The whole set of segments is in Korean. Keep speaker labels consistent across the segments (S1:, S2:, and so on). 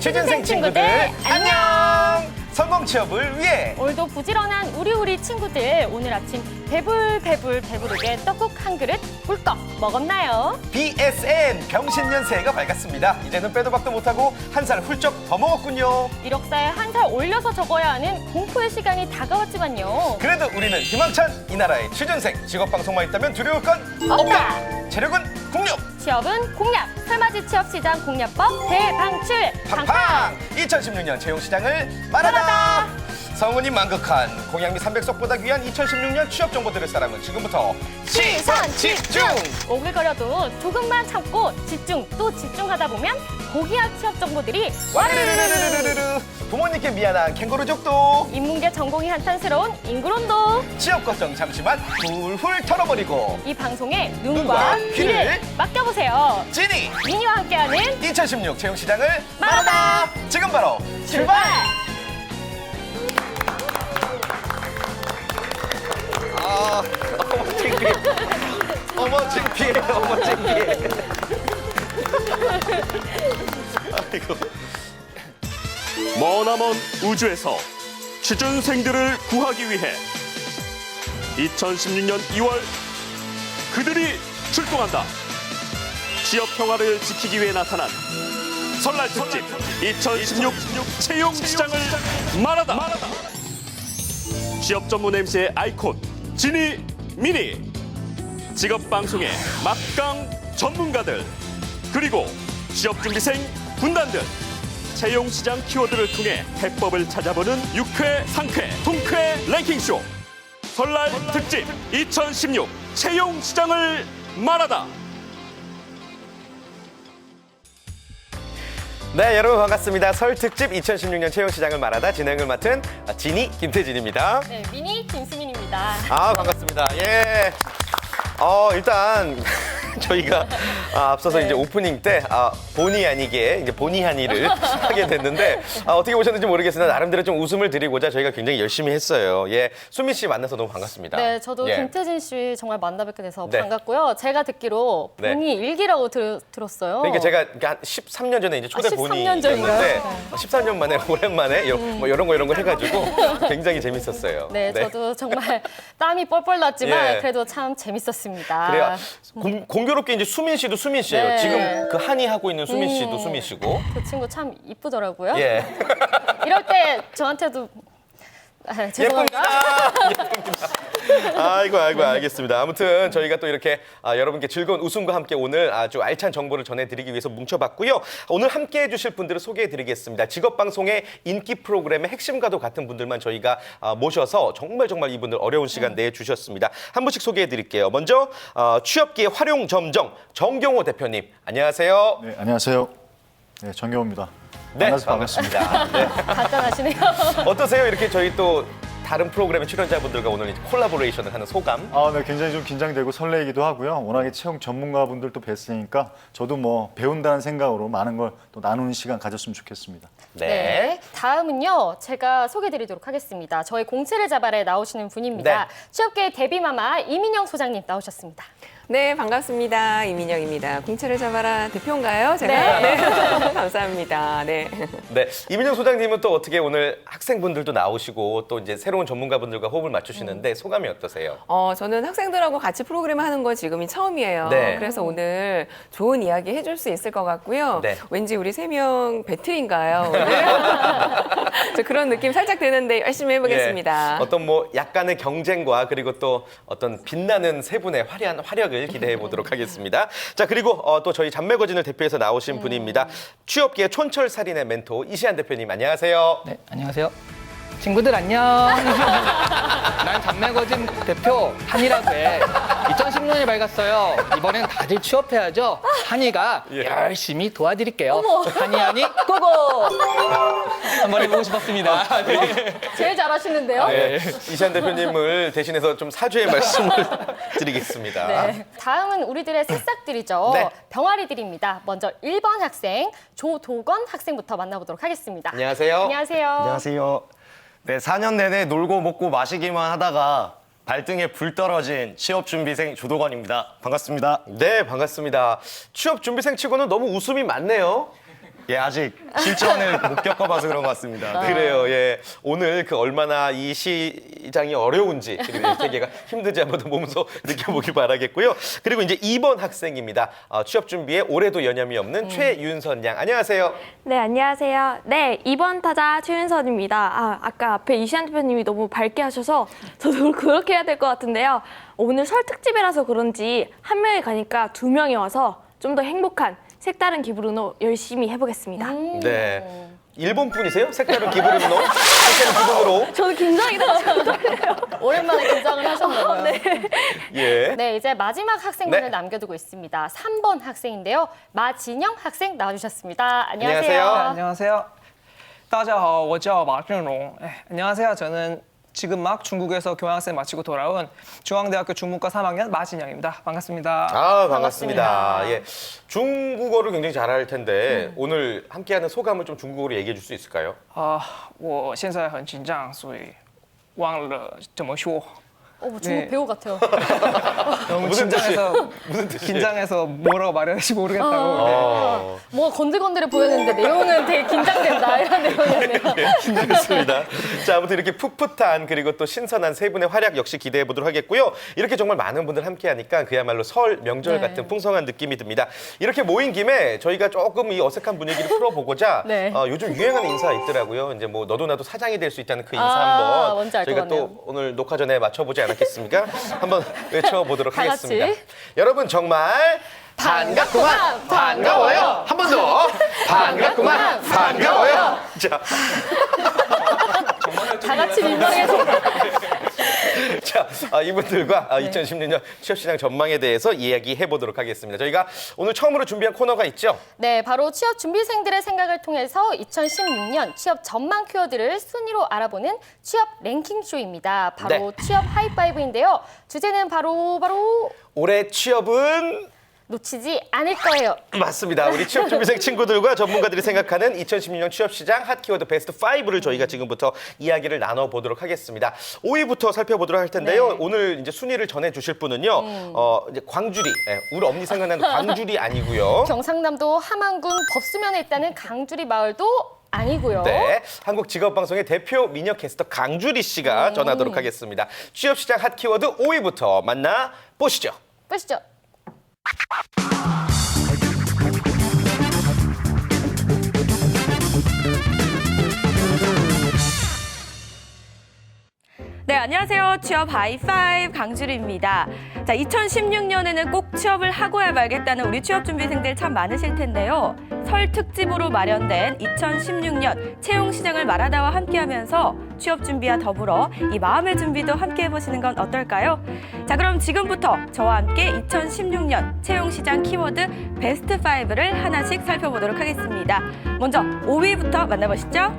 S1: 취준생 친구들 안녕! 성공 취업을 위해
S2: 오늘도 부지런한 우리 친구들 오늘 아침 배부르게 떡국 한 그릇 꿀꺽 먹었나요?
S1: BSN 병신년새해가 밝았습니다. 이제는 빼도 박도 못하고 한 살 훌쩍 더 먹었군요.
S2: 이력서에 한 살 올려서 적어야 하는 공포의 시간이 다가왔지만요.
S1: 그래도 우리는 희망찬 이 나라의 취준생. 직업방송만 있다면 두려울 건
S2: 없다.
S1: 체력은 국력.
S2: 취업은 공략. 설맞이 취업시장 공략법 대방출.
S1: 팡팡! 2016년 채용시장을 말하다. 성운이 만극한 공약미 300석보다 귀한 2016년 취업 정보들을 사람은 지금부터 시선 집중!
S2: 오글거려도 조금만 참고 집중 또 집중하다 보면 고기학 취업 정보들이
S1: 와르르르르르르. 부모님께 미안한 캥거루족도
S2: 인문계 전공이 한탄스러운 인구론도
S1: 취업 걱정 잠시만 훌훌 털어버리고
S2: 이 방송에
S1: 눈과
S2: 눈과
S1: 귀를
S2: 귀를 맡겨보세요.
S1: 찐이
S2: 미니와 함께하는
S1: 2016 채용시장을
S2: 말하다.
S1: 말하다. 지금 바로 출발! 어머 창피해. 어머 창피해. 어머 창피해. 아이고.
S3: 머나먼 우주에서 취준생들을 구하기 위해 2016년 2월 그들이 출동한다. 취업 평화를 지키기 위해 나타난 설날 특집 2016 채용 시장을 말하다. 취업 전문 MC의 아이콘 지니 미니, 직업 방송의 막강 전문가들, 그리고 취업 준비생 군단들. 채용 시장 키워드를 통해 해법을 찾아보는 유쾌, 상쾌, 통쾌 랭킹쇼. 설날 특집 2016 채용 시장을 말하다.
S1: 네, 여러분 반갑습니다. 설 특집 2016년 채용시장을 말하다 진행을 맡은 지니 김태진입니다.
S2: 네, 미니 김수민입니다.
S1: 반갑습니다. 예. 일단 저희가 앞서서 이제 오프닝 때 본의 아니게 이제 본의 아니를 하게 됐는데 어떻게 보셨는지 모르겠으나 나름대로 좀 웃음을 드리고자 저희가 굉장히 열심히 했어요. 예, 수미 씨 만나서 너무 반갑습니다.
S2: 네, 저도
S1: 예.
S2: 김태진 씨 정말 만나 뵙게 돼서
S1: 네.
S2: 반갑고요. 제가 듣기로
S1: 네.
S2: 본의 일기라고 들었어요.
S1: 그러니까 제가 한 13년 전에 이제 초대
S2: 13년 전인가요?
S1: 본이였는데 13년 만에 오랜만에 뭐 이런 거 해가지고 굉장히 재밌었어요.
S2: 네, 저도 정말 땀이 뻘뻘 났지만
S1: 예.
S2: 그래도 참 재밌었습니다.
S1: 그래요. 공교롭게 이제 수민 씨도 수민 씨예요.
S2: 네.
S1: 지금 그 한의 하고 있는 수민 씨도 수민 씨고.
S2: 그 친구 참 이쁘더라고요.
S1: 예.
S2: 이럴 때 저한테도 죄송합니다.
S1: 예쁩니다. 아이고 알겠습니다. 아무튼 저희가 또 이렇게 여러분께 즐거운 웃음과 함께 오늘 아주 알찬 정보를 전해드리기 위해서 뭉쳐봤고요. 오늘 함께해 주실 분들을 소개해드리겠습니다. 직업방송의 인기 프로그램의 핵심과도 같은 분들만 저희가 모셔서 정말 이분들 어려운 시간 내주셨습니다. 한 분씩 소개해드릴게요. 먼저 취업기의 활용점정 정경호 대표님 안녕하세요.
S4: 네, 안녕하세요. 네, 정경호입니다.
S1: 네,
S4: 만나서 반갑습니다.
S1: 반갑습니다. 네.
S2: 간단하시네요.
S1: 어떠세요? 이렇게 저희 또 다른 프로그램의 출연자분들과 오늘 이제 콜라보레이션을 하는 소감?
S4: 네, 굉장히 좀 긴장되고 설레이기도 하고요. 워낙에 채용 전문가분들도 뵀으니까 저도 뭐 배운다는 생각으로 많은 걸 또 나누는 시간 가졌으면 좋겠습니다.
S2: 네. 다음은요, 제가 소개드리도록 하겠습니다. 저희 공채를 잡아래 나오시는 분입니다.
S1: 네.
S2: 취업계의 데뷔마마 이민영 소장님 나오셨습니다.
S5: 네, 반갑습니다. 이민영입니다. 공채를 잡아라 대표인가요? 제가? 네. 감사합니다. 네.
S1: 네, 이민영 소장님은 또 어떻게 오늘 학생분들도 나오시고 또 이제 새로운 전문가분들과 호흡을 맞추시는데 소감이 어떠세요?
S5: 저는 학생들하고 같이 프로그램 하는 거 지금이 처음이에요.
S1: 네.
S5: 그래서 오늘 좋은 이야기 해줄 수 있을 것 같고요.
S1: 네.
S5: 왠지 우리 3명 배틀인가요? 오늘? 저 그런 느낌 살짝 드는데 열심히 해보겠습니다.
S1: 예, 어떤 뭐 약간의 경쟁과 그리고 또 어떤 빛나는 세 분의 화려한 화력을 기대해 보도록 하겠습니다. 자, 그리고 또 저희 잡매거진을 대표해서 나오신 분입니다. 취업계의 촌철살인의 멘토 이시안 대표님 안녕하세요.
S6: 네, 안녕하세요. 친구들 안녕. 난 잡매거진 대표 한이라고 해. 2010년이 밝았어요. 이번엔 다들 취업해야죠. 한이가
S1: 예.
S6: 열심히 도와드릴게요. 한이 고고! 한번 해보고 싶었습니다. 네.
S2: 제일 잘하시는데요.
S1: 네, 이시안 대표님을 대신해서 좀 사죄의 말씀을 드리겠습니다.
S2: 네. 다음은 우리들의 새싹들이죠.
S1: 네.
S2: 병아리들입니다. 먼저 1번 학생 조도건 학생부터 만나보도록 하겠습니다.
S1: 안녕하세요.
S2: 안녕하세요.
S7: 안녕하세요. 네, 4년 내내 놀고 먹고 마시기만 하다가 발등에 불 떨어진 취업준비생 조도건입니다. 반갑습니다.
S1: 네, 반갑습니다. 취업 준비생 치고는 너무 웃음이 많네요.
S7: 예, 아직 실전을 못 겪어봐서 그런 것 같습니다. 네.
S1: 그래요. 예. 오늘 그 얼마나 이 시장이 어려운지 그리고 이 세계가 힘든지 한번 더 몸소 느껴보길 바라겠고요. 그리고 이제 2번 학생입니다. 취업 준비에 올해도 여념이 없는 최윤선 양. 안녕하세요.
S8: 네, 안녕하세요. 네, 2번 타자 최윤선입니다. 아까 앞에 이시안 대표님이 너무 밝게 하셔서 저도 그렇게 해야 될 것 같은데요. 오늘 설 특집이라서 그런지 한 명이 가니까 2명이 와서 좀 더 행복한 색다른 기분으로 열심히 해보겠습니다.
S1: 네. 일본 분이세요? 색다른 기분으로? 색다른 기분으로?
S8: 저는 긴장이 너무
S2: 오랜만에 긴장을 하셨나 봐요.
S1: 예.
S2: 네, 이제 마지막 학생분을
S1: 네.
S2: 남겨두고 있습니다. 3번 학생인데요. 마진영 학생 나와주셨습니다.
S1: 안녕하세요.
S2: 안녕하세요.
S9: 안녕하세요. 大家好,我叫马振荣. 안녕하세요. 저는 지금 막 중국에서 교환학생 마치고 돌아온 중앙대학교 중문과 3학년 마진영입니다. 반갑습니다.
S1: 아, 반갑습니다. 예. 중국어를 굉장히 잘할 텐데 오늘 함께하는 소감을 좀 중국어로 얘기해 줄 수 있을까요?
S9: 我现在很紧张,所以忘了怎么说.
S2: 뭐 중국
S9: 네.
S2: 배우 같아요.
S9: 너무
S1: 무슨
S9: 긴장해서
S1: 무슨 뜻이에요?
S9: 긴장해서 뭐라고 말해야 할지 모르겠다고.
S1: 어.
S2: 뭐 건들건들해 보였는데 내용은 되게 긴장된다 이런 내용이었네요.
S1: 좋습니다. 자, 아무튼 이렇게 풋풋한 그리고 또 신선한 세 분의 활약 역시 기대해 보도록 하겠고요. 이렇게 정말 많은 분들 함께하니까 그야말로 설 명절
S2: 네.
S1: 같은 풍성한 느낌이 듭니다. 이렇게 모인 김에 저희가 조금 이 어색한 분위기를 풀어보고자
S2: 네.
S1: 요즘 유행하는 인사 있더라고요. 이제 뭐 너도 나도 사장이 될 수 있다는 그 인사
S2: 아,
S1: 한번
S2: 뭔지 알것
S1: 저희가
S2: 같네요.
S1: 또 오늘 녹화 전에 맞춰보지 않았겠습니까? 한번 외쳐보도록
S2: 다 같이.
S1: 하겠습니다. 여러분 정말 반갑구만 반가워요. 한 번 더 반갑구만 반가워요. 자.
S2: 다 같이 민망해서.
S1: 자, 이분들과 2016년 취업시장 전망에 대해서 이야기해 보도록 하겠습니다. 저희가 오늘 처음으로 준비한 코너가 있죠.
S2: 네, 바로 취업 준비생들의 생각을 통해서 2016년 취업 전망 키워드를 순위로 알아보는 취업 랭킹쇼입니다. 바로 취업 하이파이브인데요. 주제는 바로
S1: 올해 취업은
S2: 놓치지 않을 거예요.
S1: 맞습니다. 우리 취업 준비생 친구들과 전문가들이 생각하는 2016년 취업시장 핫 키워드 베스트 5를 저희가 지금부터 이야기를 나눠보도록 하겠습니다. 5위부터 살펴보도록 할 텐데요.
S2: 네.
S1: 오늘 이제 순위를 전해주실 분은요. 이제 광주리, 우리 엄니 생각나는 광주리 아니고요.
S2: 경상남도 함안군 법수면에 있다는 강주리 마을도 아니고요.
S1: 네, 한국직업방송의 대표 미녀 캐스터 강주리 씨가 전하도록 하겠습니다. 취업시장 핫 키워드 5위부터 만나보시죠.
S2: 보시죠.
S8: 네, 안녕하세요. 취업 하이파이브 강주리입니다. 자, 2016년에는 꼭 취업을 하고야 말겠다는 우리 취업 준비생들 참 많으실 텐데요. 설 특집으로 마련된 2016년 채용 시장을 말하다와 함께하면서 취업 준비와 더불어 이 마음의 준비도 함께 해보시는 건 어떨까요? 자, 그럼 지금부터 저와 함께 2016년 채용 시장 키워드 베스트 5를 하나씩 살펴보도록 하겠습니다. 먼저 5위부터 만나보시죠.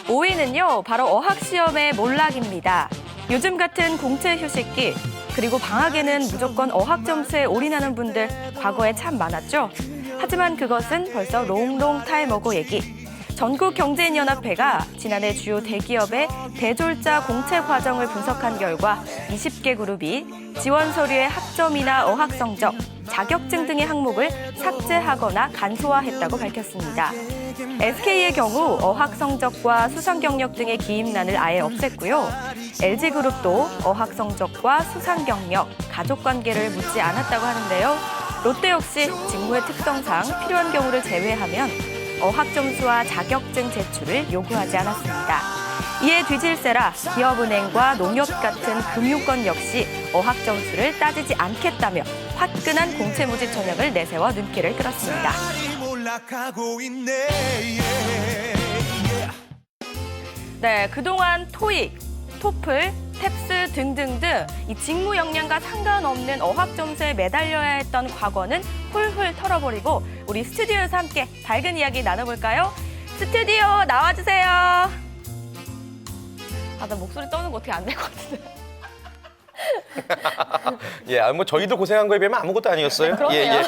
S8: 오위는요 바로 어학시험의 몰락입니다. 요즘 같은 공채 휴식기, 그리고 방학에는 무조건 어학 점수에 올인하는 분들 과거에 참 많았죠. 하지만 그것은 벌써 롱롱 타임어고 얘기. 전국경제인연합회가 지난해 주요 대기업의 대졸자 공채 과정을 분석한 결과 20개 그룹이 지원 서류의 학점이나 어학 성적, 자격증 등의 항목을 삭제하거나 간소화했다고 밝혔습니다. SK의 경우 어학 성적과 수상 경력 등의 기입란을 아예 없앴고요. LG그룹도 어학 성적과 수상 경력, 가족 관계를 묻지 않았다고 하는데요. 롯데 역시 직무의 특성상 필요한 경우를 제외하면 어학 점수와 자격증 제출을 요구하지 않았습니다. 이에 뒤질세라 기업은행과 농협 같은 금융권 역시 어학 점수를 따지지 않겠다며 화끈한 공채무지 전형을 내세워 눈길을 끌었습니다. 네, 그동안 토익, 토플, 탭스 등등등 이 직무 역량과 상관없는 어학 점수에 매달려야 했던 과거는 훌훌 털어버리고 우리 스튜디오에서 함께 밝은 이야기 나눠볼까요? 스튜디오 나와주세요. 나 목소리 떠는 거 어떻게 안 될 것 같은데.
S1: 예, 뭐 저희도 고생한 거에 비하면 아무것도 아니었어요.
S2: 그러네요.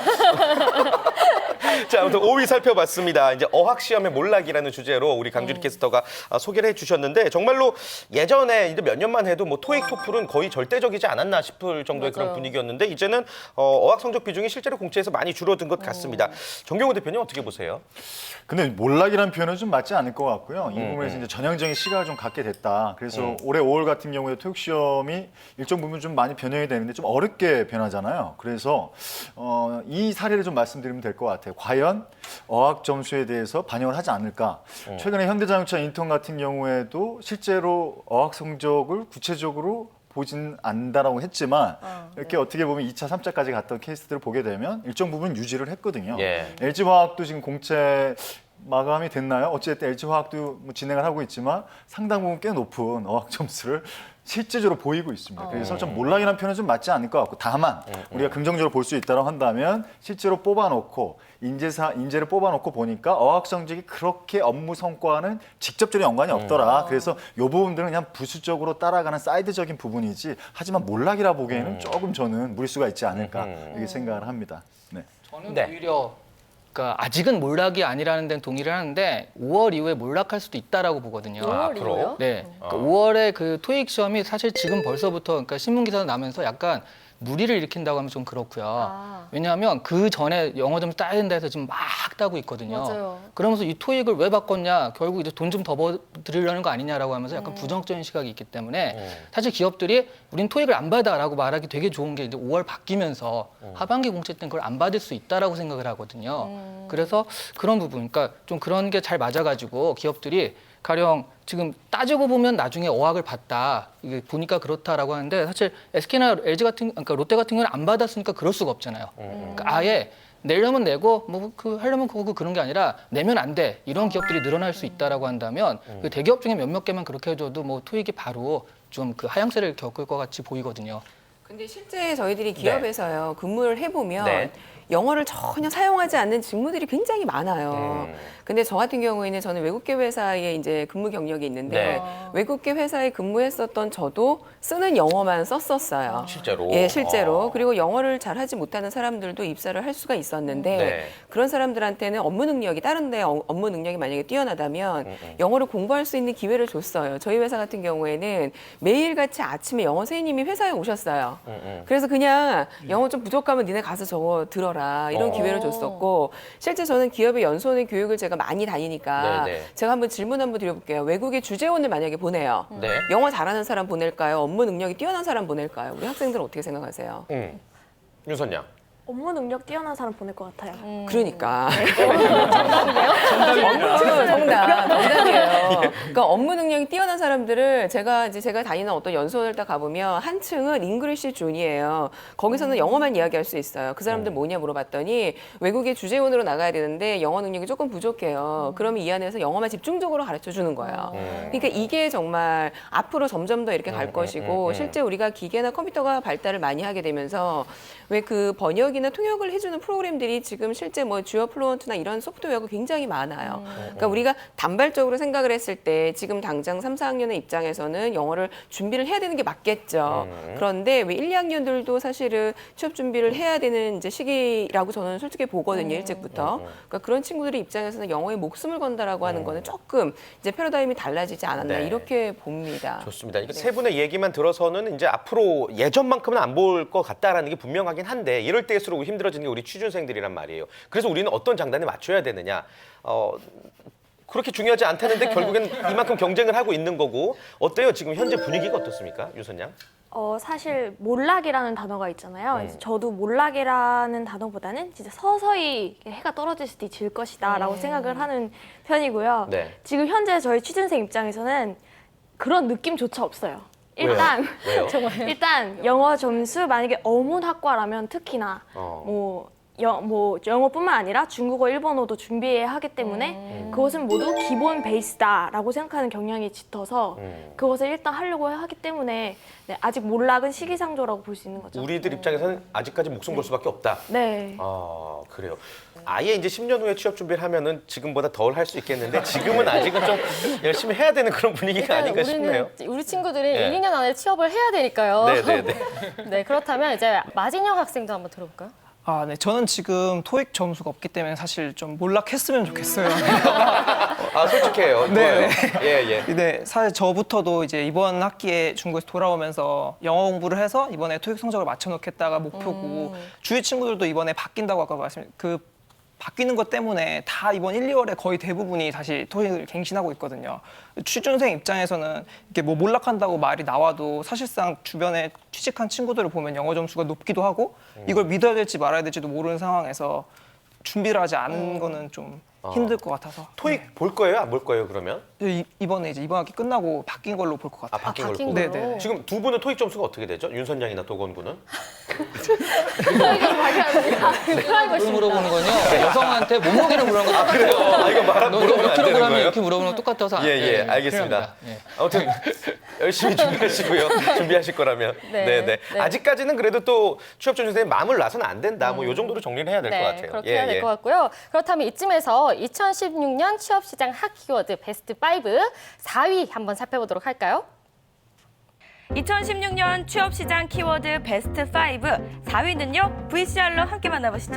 S1: 자, 아무튼 5위 살펴봤습니다. 이제 어학시험의 몰락이라는 주제로 우리 강준희 캐스터가 소개를 해주셨는데 정말로 예전에 이제 몇 년만 해도 뭐 토익, 토플은 거의 절대적이지 않았나 싶을 정도의 그런
S2: 맞아요.
S1: 분위기였는데 이제는 어학 성적 비중이 실제로 공채에서 많이 줄어든 것 같습니다. 정경호 대표님 어떻게 보세요?
S4: 근데 몰락이라는 표현은 좀 맞지 않을 것 같고요. 이 부분에서 이제 전형적인 시각을 좀 갖게 됐다. 그래서 올해 5월 같은 경우에 토익 시험이 일정 부분 좀 많이 변형이 되는데 좀 어렵게 변하잖아요. 그래서 이 사례를 좀 말씀드리면 될 것 같아요. 과연 어학 점수에 대해서 반영을 하지 않을까? 최근에 현대자동차 인턴 같은 경우에도 실제로 어학 성적을 구체적으로 보진 않는다라고 했지만 이렇게 어떻게 보면 2차, 3차까지 갔던 케이스들을 보게 되면 일정 부분 유지를 했거든요.
S1: 예.
S4: LG화학도 지금 공채 마감이 됐나요? 어쨌든 LG화학도 뭐 진행을 하고 있지만 상당 부분 꽤 높은 어학 점수를 실제적으로 보이고 있습니다. 그래서 좀 몰락이라는 표현은 좀 맞지 않을 것 같고 다만 우리가 긍정적으로 볼 수 있다고 한다면 실제로 뽑아놓고 인재를 뽑아놓고 보니까 어학 성적이 그렇게 업무 성과와는 직접적인 연관이 없더라. 그래서 이 부분들은 그냥 부수적으로 따라가는 사이드적인 부분이지 하지만 몰락이라 보기에는 조금 저는 무리수가 있지 않을까 이렇게 생각을 합니다. 네.
S6: 저는
S1: 네.
S6: 오히려 그러니까 아직은 몰락이 아니라는 데는 동의를 하는데 5월 이후에 몰락할 수도 있다라고 보거든요.
S2: 5월
S1: 앞으로?
S2: 이후에요?
S6: 네, 그러니까 5월에 그 토익 시험이 사실 지금 벌써부터 그러니까 신문 기사 나면서 약간 무리를 일으킨다고 하면 좀 그렇고요.
S2: 아.
S6: 왜냐하면 그 전에 영어 점수 따야 된다 해서 지금 막 따고 있거든요.
S2: 맞아요.
S6: 그러면서 이 토익을 왜 바꿨냐? 결국 이제 돈 좀 더 드리려는 거 아니냐라고 하면서 약간 부정적인 시각이 있기 때문에 사실 기업들이 우린 토익을 안 받아라고 말하기 되게 좋은 게 이제 5월 바뀌면서 하반기 공채 때는 그걸 안 받을 수 있다라고 생각을 하거든요. 그래서 그런 부분, 그러니까 좀 그런 게 잘 맞아가지고 기업들이 가령 지금 따지고 보면 나중에 어학을 받다 이게 보니까 그렇다라고 하는데 사실 SK나 LG 같은 그러니까 롯데 같은 경우는 안 받았으니까 그럴 수가 없잖아요. 그러니까 아예 내려면 내고 뭐 그 하려면 그거 그런 게 아니라 내면 안 돼 이런 기업들이 늘어날 수 있다라고 한다면 그 대기업 중에 몇몇 개만 그렇게 해줘도 뭐 토익이 바로 좀 그 하향세를 겪을 것 같이 보이거든요.
S5: 근데 실제 저희들이 기업에서요 근무를 해보면
S1: 네.
S5: 영어를 전혀 사용하지 않는 직무들이 굉장히 많아요. 근데 저 같은 경우에는 저는 외국계 회사에 이제 근무 경력이 있는데
S1: 네.
S5: 외국계 회사에 근무했었던 저도 쓰는 영어만 썼었어요.
S1: 실제로?
S5: 예, 실제로. 그리고 영어를 잘하지 못하는 사람들도 입사를 할 수가 있었는데
S1: 네.
S5: 그런 사람들한테는 업무 능력이 다른 데 업무 능력이 만약에 뛰어나다면 영어를 공부할 수 있는 기회를 줬어요. 저희 회사 같은 경우에는 매일같이 아침에 영어 선생님이 회사에 오셨어요. 그래서 그냥 영어 좀 부족하면 니네 가서 저거 들어라 이런 기회를 줬었고 실제 저는 기업의 연수원의 교육을 제가 많이 다니니까
S1: 네네.
S5: 제가 한번 질문 한번 드려볼게요. 외국의 주재원을 만약에 보내요.
S1: 네.
S5: 영어 잘하는 사람 보낼까요? 업무 능력이 뛰어난 사람 보낼까요? 우리 학생들은 어떻게 생각하세요?
S1: 윤선양.
S10: 업무 능력 뛰어난 사람 보낼 것 같아요.
S5: 그러니까. 정답이에요. 그러니까 업무 능력이 뛰어난 사람들을 제가 다니는 어떤 연수원을 딱 가보면 한층은 잉글리시 존이에요. 거기서는 영어만 이야기할 수 있어요. 그 사람들 뭐냐 물어봤더니 외국의 주재원으로 나가야 되는데 영어 능력이 조금 부족해요. 그러면 이 안에서 영어만 집중적으로 가르쳐 주는 거예요. 그러니까 이게 정말 앞으로 점점 더 이렇게 갈 것이고 실제 우리가 기계나 컴퓨터가 발달을 많이 하게 되면서 왜 그 번역이나 통역을 해주는 프로그램들이 지금 실제 뭐 주어 플루언트나 이런 소프트웨어가 굉장히 많아요. 그러니까 우리가 단발적으로 생각을 했을 때 지금 당장 3, 4학년의 입장에서는 영어를 준비를 해야 되는 게 맞겠죠. 그런데 왜 1, 2학년들도 사실은 취업 준비를 해야 되는 이제 시기라고 저는 솔직히 보거든요. 일찍부터. 그러니까 그런 친구들의 입장에서는 영어에 목숨을 건다라고 하는 거는 조금 이제 패러다임이 달라지지 않았나
S1: 네.
S5: 이렇게 봅니다.
S1: 좋습니다. 이게 세 분의 얘기만 들어서는 이제 앞으로 예전만큼은 안 볼 것 같다라는 게 분명하긴 한데 이럴 때일수록 힘들어지는 게 우리 취준생들이란 말이에요. 그래서 우리는 어떤 장단에 맞춰야 되느냐. 그렇게 중요하지 않다는데 결국엔 이만큼 경쟁을 하고 있는 거고 어때요? 지금 현재 분위기가 어떻습니까? 유선양?
S10: 사실 몰락이라는 단어가 있잖아요. 그래서 저도 몰락이라는 단어보다는 진짜 서서히 해가 떨어질 수도 질 것이다라고 생각을 하는 편이고요.
S1: 네.
S10: 지금 현재 저희 취준생 입장에서는 그런 느낌조차 없어요. 일단
S1: 왜요?
S10: 일단 영어 점수 만약에 어문학과라면 특히나 뭐 영어뿐만 아니라 중국어, 일본어도 준비해야 하기 때문에 그것은 모두 기본 베이스다라고 생각하는 경향이 짙어서 그것을 일단 하려고 하기 때문에 네, 아직 몰락은 시기상조라고 볼 수 있는 거죠.
S1: 우리들 입장에서는 아직까지 목숨 걸 수밖에 없다.
S10: 네.
S1: 그래요. 아예 이제 10년 후에 취업 준비를 하면은 지금보다 덜 할 수 있겠는데 지금은 아직은 좀 열심히 해야 되는 그런 분위기가 아닌가 싶네요.
S2: 우리 친구들이
S1: 네.
S2: 1, 2년 안에 취업을 해야 되니까요.
S1: 네네네.
S2: 네, 그렇다면 이제 마진영 학생도 한번 들어볼까요?
S9: 아, 네. 저는 지금 토익 점수가 없기 때문에 사실 좀 몰락했으면 좋겠어요.
S1: 아, 솔직해요.
S9: 네.
S1: 좋아요. 예, 예.
S9: 근데 사실 저부터도 이제 이번 학기에 중국에서 돌아오면서 영어 공부를 해서 이번에 토익 성적을 맞춰놓겠다가 목표고 주위 친구들도 이번에 바뀐다고 아까 바뀌는 것 때문에 다 이번 1, 2월에 거의 대부분이 다시 토익을 갱신하고 있거든요. 취준생 입장에서는 이렇게 뭐 몰락한다고 말이 나와도 사실상 주변에 취직한 친구들을 보면 영어 점수가 높기도 하고 이걸 믿어야 될지 말아야 될지도 모르는 상황에서 준비를 하지 않은 거는 좀 힘들 것 같아서.
S1: 토익 볼 거예요? 안 볼 거예요, 그러면?
S9: 이번에 이제 이번 학기 끝나고 바뀐 걸로 볼 것 같아요.
S1: 아, 바뀐 걸로.
S2: 바뀐
S9: 네,
S2: 걸로.
S9: 네.
S1: 지금 두 분은 토익 점수가 어떻게 되죠? 윤선 양이나 도건 군은?
S6: 그걸 물어보는 건요. 여성한테 몸무게를 물어보는 거
S1: 그래요? 아, 이거
S6: 너
S1: 물어보면
S6: 몇
S1: 안 되는
S6: 킬로그램이
S1: 거예요?
S6: 이렇게 물어보는 거 똑같아서 안
S1: 예, 예,
S6: 네,
S1: 알겠습니다.
S6: 필요합니다. 예.
S1: 아무튼 열심히 준비하시고요. 준비하실 거라면.
S2: 네.
S1: 네, 네.
S2: 네.
S1: 아직까지는 그래도 또 취업 준비생이 마음을 놔서는 안 된다. 뭐 이 정도로 정리를 해야 될 것 같아요.
S2: 그렇게
S1: 예,
S2: 해야 될
S1: 예.
S2: 것 같고요. 그렇다면 이쯤에서 2016년 취업시장 핫 키워드 베스트 5 4위 한번 살펴보도록 할까요?
S8: 2016년 취업시장 키워드 베스트 5 4위는요. VCR로 함께 만나보시죠.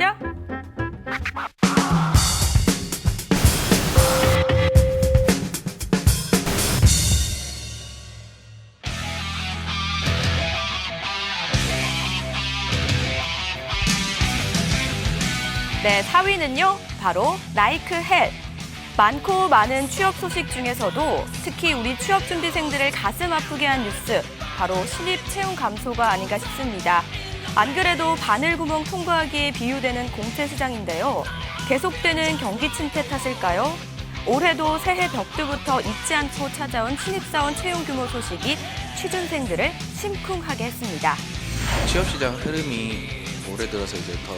S8: 네, 4위는요. 바로 나이크 헬. 많고 많은 취업 소식 중에서도 특히 우리 취업 준비생들을 가슴 아프게 한 뉴스, 바로 신입 채용 감소가 아닌가 싶습니다. 안 그래도 바늘구멍 통과하기에 비유되는 공채 시장인데요. 계속되는 경기 침체 탓일까요? 올해도 새해 벽두부터 잊지 않고 찾아온 신입사원 채용 규모 소식이 취준생들을 심쿵하게 했습니다.
S11: 취업시장 흐름이 올해 들어서 이제 더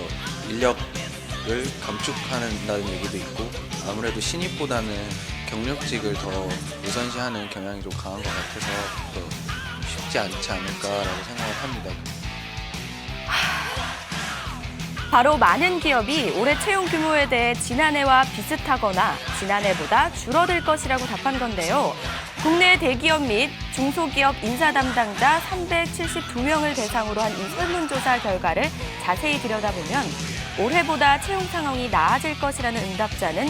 S11: 인력을 감축한다는 얘기도 있고 아무래도 신입보다는 경력직을 더 우선시하는 경향이 좀 강한 것 같아서 더 쉽지 않지 않을까라고 생각을 합니다.
S8: 바로 많은 기업이 올해 채용 규모에 대해 지난해와 비슷하거나 지난해보다 줄어들 것이라고 답한 건데요. 국내 대기업 및 중소기업 인사 담당자 372명을 대상으로 한 이 설문조사 결과를 자세히 들여다보면 올해보다 채용 상황이 나아질 것이라는 응답자는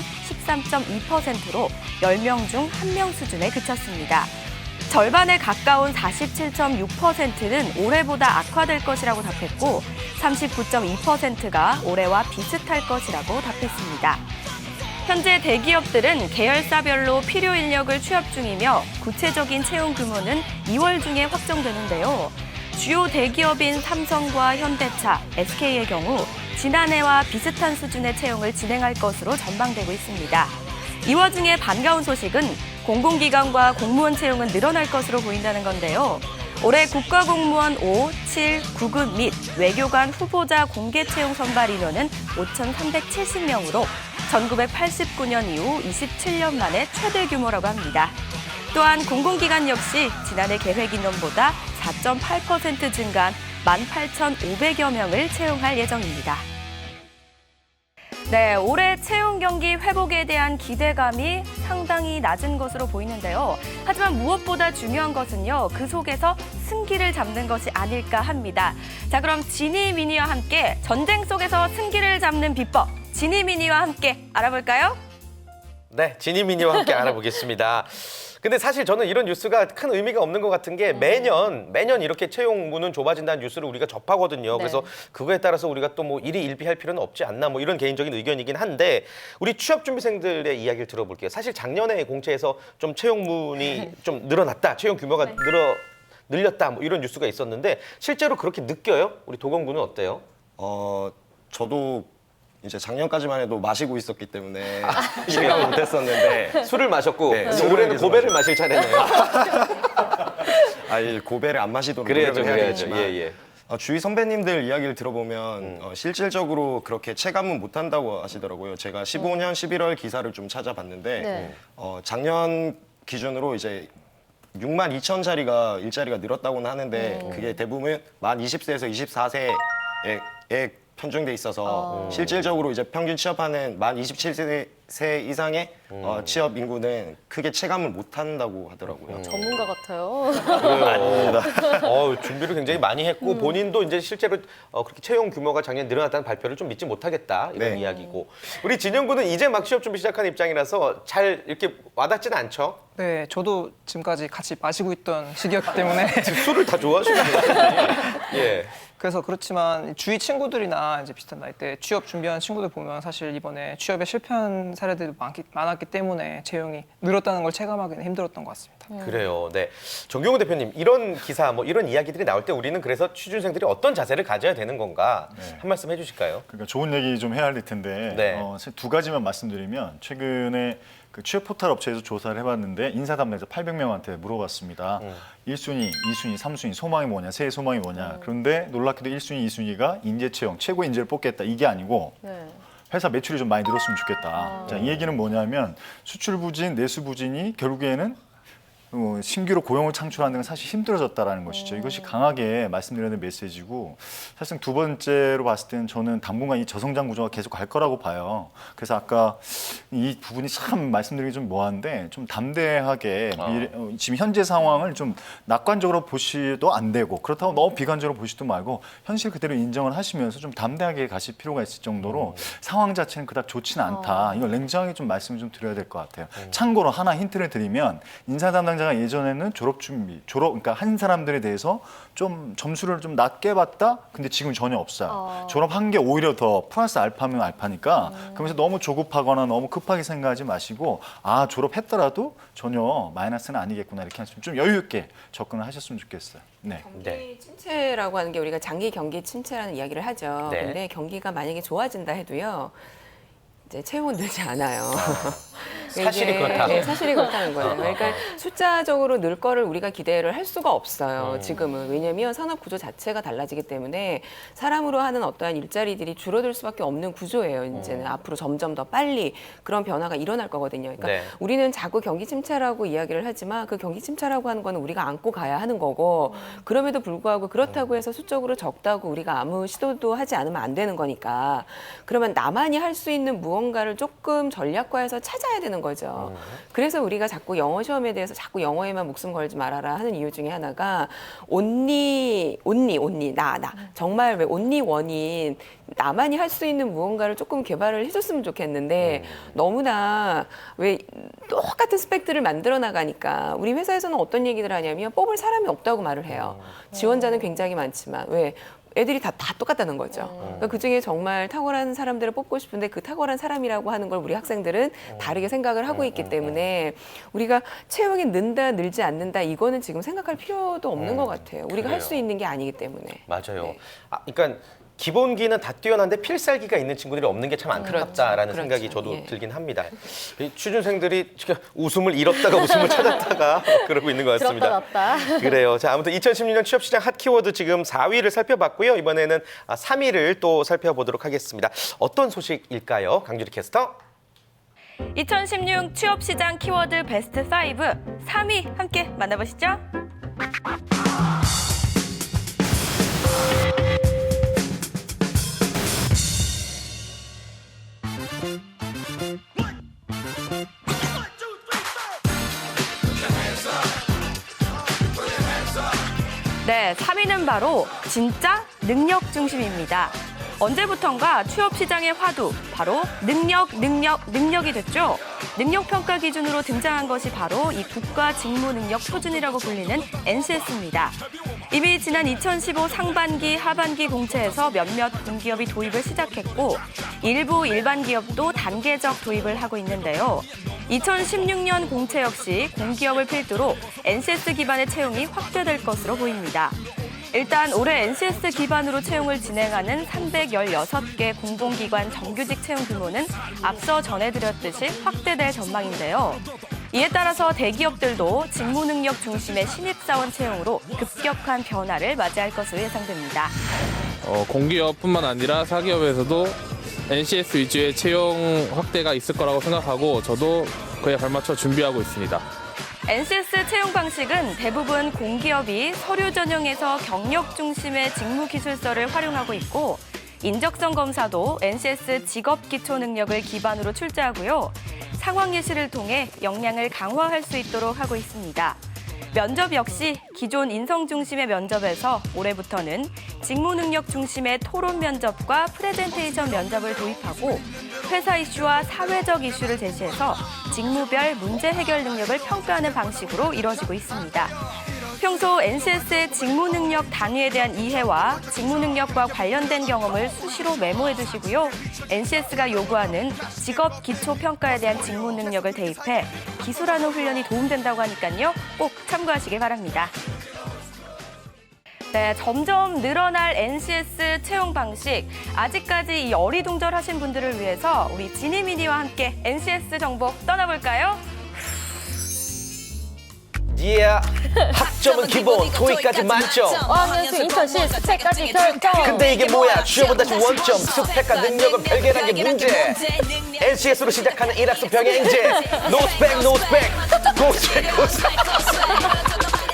S8: 13.2%로 10명 중 1명 수준에 그쳤습니다. 절반에 가까운 47.6%는 올해보다 악화될 것이라고 답했고 39.2%가 올해와 비슷할 것이라고 답했습니다. 현재 대기업들은 계열사별로 필요 인력을 취업 중이며 구체적인 채용 규모는 2월 중에 확정되는데요. 주요 대기업인 삼성과 현대차, SK의 경우 지난해와 비슷한 수준의 채용을 진행할 것으로 전망되고 있습니다. 이 와중에 반가운 소식은 공공기관과 공무원 채용은 늘어날 것으로 보인다는 건데요. 올해 국가공무원 5, 7, 9급 및 외교관 후보자 공개 채용 선발 인원은 5,370명으로 1989년 이후 27년 만에 최대 규모라고 합니다. 또한 공공기관 역시 지난해 계획 인원보다 4.8% 증가한 18,500여 명을 채용할 예정입니다. 네, 올해 채용 경기 회복에 대한 기대감이 상당히 낮은 것으로 보이는데요. 하지만 무엇보다 중요한 것은요, 그 속에서 승기를 잡는 것이 아닐까 합니다. 자, 그럼 지니 미니와 함께 전쟁 속에서 승기를 잡는 비법, 지니 미니와 함께 알아볼까요?
S1: 네, 지니 미니와 함께 알아보겠습니다. 근데 사실 저는 이런 뉴스가 큰 의미가 없는 것 같은 게 매년 이렇게 채용문은 좁아진다는 뉴스를 우리가 접하거든요.
S2: 네.
S1: 그래서 그거에 따라서 우리가 또 뭐 일희일비할 필요는 없지 않나 뭐 이런 개인적인 의견이긴 한데 우리 취업 준비생들의 이야기를 들어볼게요. 사실 작년에 공채에서 좀 채용문이 좀 늘어났다, 채용 규모가 늘렸다 뭐 이런 뉴스가 있었는데 실제로 그렇게 느껴요? 우리 도건 군은 어때요?
S7: 저도 이제 작년까지만 해도 마시고 있었기 때문에 실감을 못했었는데
S1: 술을 마셨고
S7: 네,
S1: 근데
S7: 술을
S1: 올해는
S7: 계속
S1: 고배를 마실 차례네요.
S7: 이 고배를 안 마시도록
S1: 그래야죠,
S7: 노력을
S1: 그래야죠.
S7: 해야겠지만
S1: 예.
S7: 주위 선배님들 이야기를 들어보면 실질적으로 그렇게 체감은 못한다고 하시더라고요. 제가 15년 11월 기사를 좀 찾아봤는데
S2: 네.
S7: 작년 기준으로 이제 6만 2천 자리가 일자리가 늘었다고는 하는데 그게 대부분 만 20세에서 24세에 편중돼 있어서 실질적으로 이제 평균 취업하는 만 27세 이상의 취업 인구는 크게 체감을 못한다고 하더라고요.
S2: 전문가 같아요.
S1: 아닙니다. 준비를 굉장히 많이 했고 본인도 이제 실제로 그렇게 채용 규모가 작년 늘어났다는 발표를 좀 믿지 못하겠다 이런
S7: 네.
S1: 이야기고 우리 진영 군은 이제 막 취업 준비 시작한 입장이라서 잘 이렇게 와닿지는 않죠?
S9: 네, 저도 지금까지 같이 마시고 있던 시기였기 때문에
S1: 술을 다 좋아하시는 예.
S9: 그래서 그렇지만 주위 친구들이나 이제 비슷한 나이대 취업 준비하는 친구들 보면 사실 이번에 취업에 실패한 사례들도 많았기 때문에 채용이 늘었다는 걸 체감하기는 힘들었던 것 같습니다.
S1: 그래요. 네. 정경호 대표님, 이런 기사, 뭐 이런 이야기들이 나올 때 우리는 그래서 취준생들이 어떤 자세를 가져야 되는 건가 한 말씀 해주실까요?
S4: 그러니까 좋은 얘기 좀 해야 할 텐데
S1: 네.
S4: 두 가지만 말씀드리면 최근에 그 취업 포털 업체에서 조사를 해봤는데 인사 담당자 800명한테 물어봤습니다. 1순위, 2순위, 3순위 소망이 뭐냐, 새해 소망이 뭐냐. 그런데 놀랍게도 1순위, 2순위가 인재 채용, 최고 인재를 뽑겠다 이게 아니고 회사 매출이 좀 많이 늘었으면 좋겠다. 자, 이 얘기는 뭐냐면 수출 부진, 내수 부진이 결국에는 신규로 고용을 창출하는 건 사실 힘들어졌다라는 것이죠. 이것이 강하게 말씀드려야 되는 메시지고 사실 두 번째로 봤을 때는 저는 당분간 이 저성장 구조가 계속 갈 거라고 봐요. 그래서 아까 이 부분이 참 말씀드리기 좀 뭐한데 좀 담대하게 지금 현재 상황을 좀 낙관적으로 보시도 안 되고 그렇다고 너무 비관적으로 보시도 말고 현실 그대로 인정을 하시면서 좀 담대하게 가실 필요가 있을 정도로 상황 자체는 그닥 좋지는 않다. 이걸 냉정하게 좀 말씀을 좀 드려야 될 것 같아요. 참고로 하나 힌트를 드리면 인사 담당 가 예전에는 그러니까 한 사람들에 대해서 좀 점수를 좀 낮게 받다. 근데 지금 전혀 없어요. 졸업한 게 오히려 더 플러스 알파면 알파니까 그러면서 너무 조급하거나 너무 급하게 생각하지 마시고 졸업했더라도 전혀 마이너스는 아니겠구나 이렇게 하시면 좀 여유 있게 접근을 하셨으면 좋겠어요. 네.
S5: 경기 침체라고 하는 게 우리가 장기 경기 침체라는 이야기를 하죠.
S1: 네.
S5: 근데 경기가 만약에 좋아진다 해도요. 이제 채용은 늘지 않아요.
S1: 사실이
S5: 이게,
S1: 그렇다.
S5: 네, 사실이 그렇다는 거예요. 그러니까 숫자적으로 늘 거를 우리가 기대를 할 수가 없어요. 지금은. 왜냐하면 산업 구조 자체가 달라지기 때문에 사람으로 하는 어떠한 일자리들이 줄어들 수밖에 없는 구조예요. 이제는 앞으로 점점 더 빨리 그런 변화가 일어날 거거든요. 그러니까
S1: 네.
S5: 우리는 자꾸 경기 침체라고 이야기를 하지만 그 경기 침체라고 하는 거는 우리가 안고 가야 하는 거고 그럼에도 불구하고 그렇다고 해서 수적으로 적다고 우리가 아무 시도도 하지 않으면 안 되는 거니까 그러면 나만이 할 수 있는 무언가를 조금 전략화해서 찾아야 되는 거죠. 그래서 우리가 자꾸 영어 시험에 대해서 자꾸 영어에만 목숨 걸지 말아라 하는 이유 중에 하나가 only 나 정말 왜 only one인 나만이 할 수 있는 무언가를 조금 개발을 해줬으면 좋겠는데 너무나 왜 똑같은 스펙들을 만들어 나가니까 우리 회사에서는 어떤 얘기를 하냐면 뽑을 사람이 없다고 말을 해요. 지원자는 굉장히 많지만 왜 애들이 다 똑같다는 거죠. 그러니까 그중에 정말 탁월한 사람들을 뽑고 싶은데 그 탁월한 사람이라고 하는 걸 우리 학생들은 다르게 생각을 하고 있기 때문에 우리가 채용이 늘지 않는다 이거는 지금 생각할 필요도 없는 것 같아요. 우리가 할 수 있는 게 아니기 때문에.
S1: 맞아요.
S5: 네.
S1: 그러니까 기본기는 다 뛰어난데 필살기가 있는 친구들이 없는 게 참 안타깝다라는
S5: 그렇죠.
S1: 생각이 저도
S5: 예.
S1: 들긴 합니다. 이 취준생들이 지금 웃음을 잃었다가 웃음을 찾았다가 그러고 있는 것 같습니다.
S2: 들었다 놨다.
S1: 그래요. 자, 아무튼 2016년 취업시장 핫 키워드 지금 4위를 살펴봤고요. 이번에는 3위를 또 살펴보도록 하겠습니다. 어떤 소식일까요? 강주리 캐스터.
S8: 2016 취업시장 키워드 베스트 5, 3위 함께 만나보시죠. 네, 3위는 바로 진짜 능력 중심입니다. 언제부턴가 취업시장의 화두, 바로 능력이 됐죠. 능력평가 기준으로 등장한 것이 바로 이 국가직무능력 표준이라고 불리는 NCS입니다. 이미 지난 2015 상반기, 하반기 공채에서 몇몇 공기업이 도입을 시작했고 일부 일반 기업도 단계적 도입을 하고 있는데요. 2016년 공채 역시 공기업을 필두로 NCS 기반의 채용이 확대될 것으로 보입니다. 일단 올해 NCS 기반으로 채용을 진행하는 316개 공공기관 정규직 채용 규모는 앞서 전해드렸듯이 확대될 전망인데요. 이에 따라서 대기업들도 직무능력 중심의 신입사원 채용으로 급격한 변화를 맞이할 것으로 예상됩니다.
S12: 공기업뿐만 아니라 사기업에서도 NCS 위주의 채용 확대가 있을 거라고 생각하고 저도 그에 발맞춰 준비하고 있습니다.
S8: NCS 채용 방식은 대부분 공기업이 서류 전형에서 경력 중심의 직무 기술서를 활용하고 있고 인적성 검사도 NCS 직업 기초 능력을 기반으로 출제하고요. 상황 예시를 통해 역량을 강화할 수 있도록 하고 있습니다. 면접 역시 기존 인성 중심의 면접에서 올해부터는 직무 능력 중심의 토론 면접과 프레젠테이션 면접을 도입하고 회사 이슈와 사회적 이슈를 제시해서 직무별 문제 해결 능력을 평가하는 방식으로 이뤄지고 있습니다. 평소 NCS의 직무 능력 단위에 대한 이해와 직무 능력과 관련된 경험을 수시로 메모해 두시고요. NCS가 요구하는 직업 기초 평가에 대한 직무 능력을 대입해 기술하는 훈련이 도움된다고 하니까요. 꼭 참고하시기 바랍니다. 네, 점점 늘어날 NCS 채용 방식. 아직까지 이 어리둥절하신 분들을 위해서 우리 지니미니와 함께 NCS 정보 떠나볼까요?
S1: 학점은 기본, 토익까지 만점.
S2: 어학연수 인턴십 스펙까지 결정.
S1: 근데 이게 뭐야? 취업은 다시 원점, 스펙과 능력은 별개란 게 문제. NCS로 시작하는 일학습 병행제. 노스펙, 고스펙.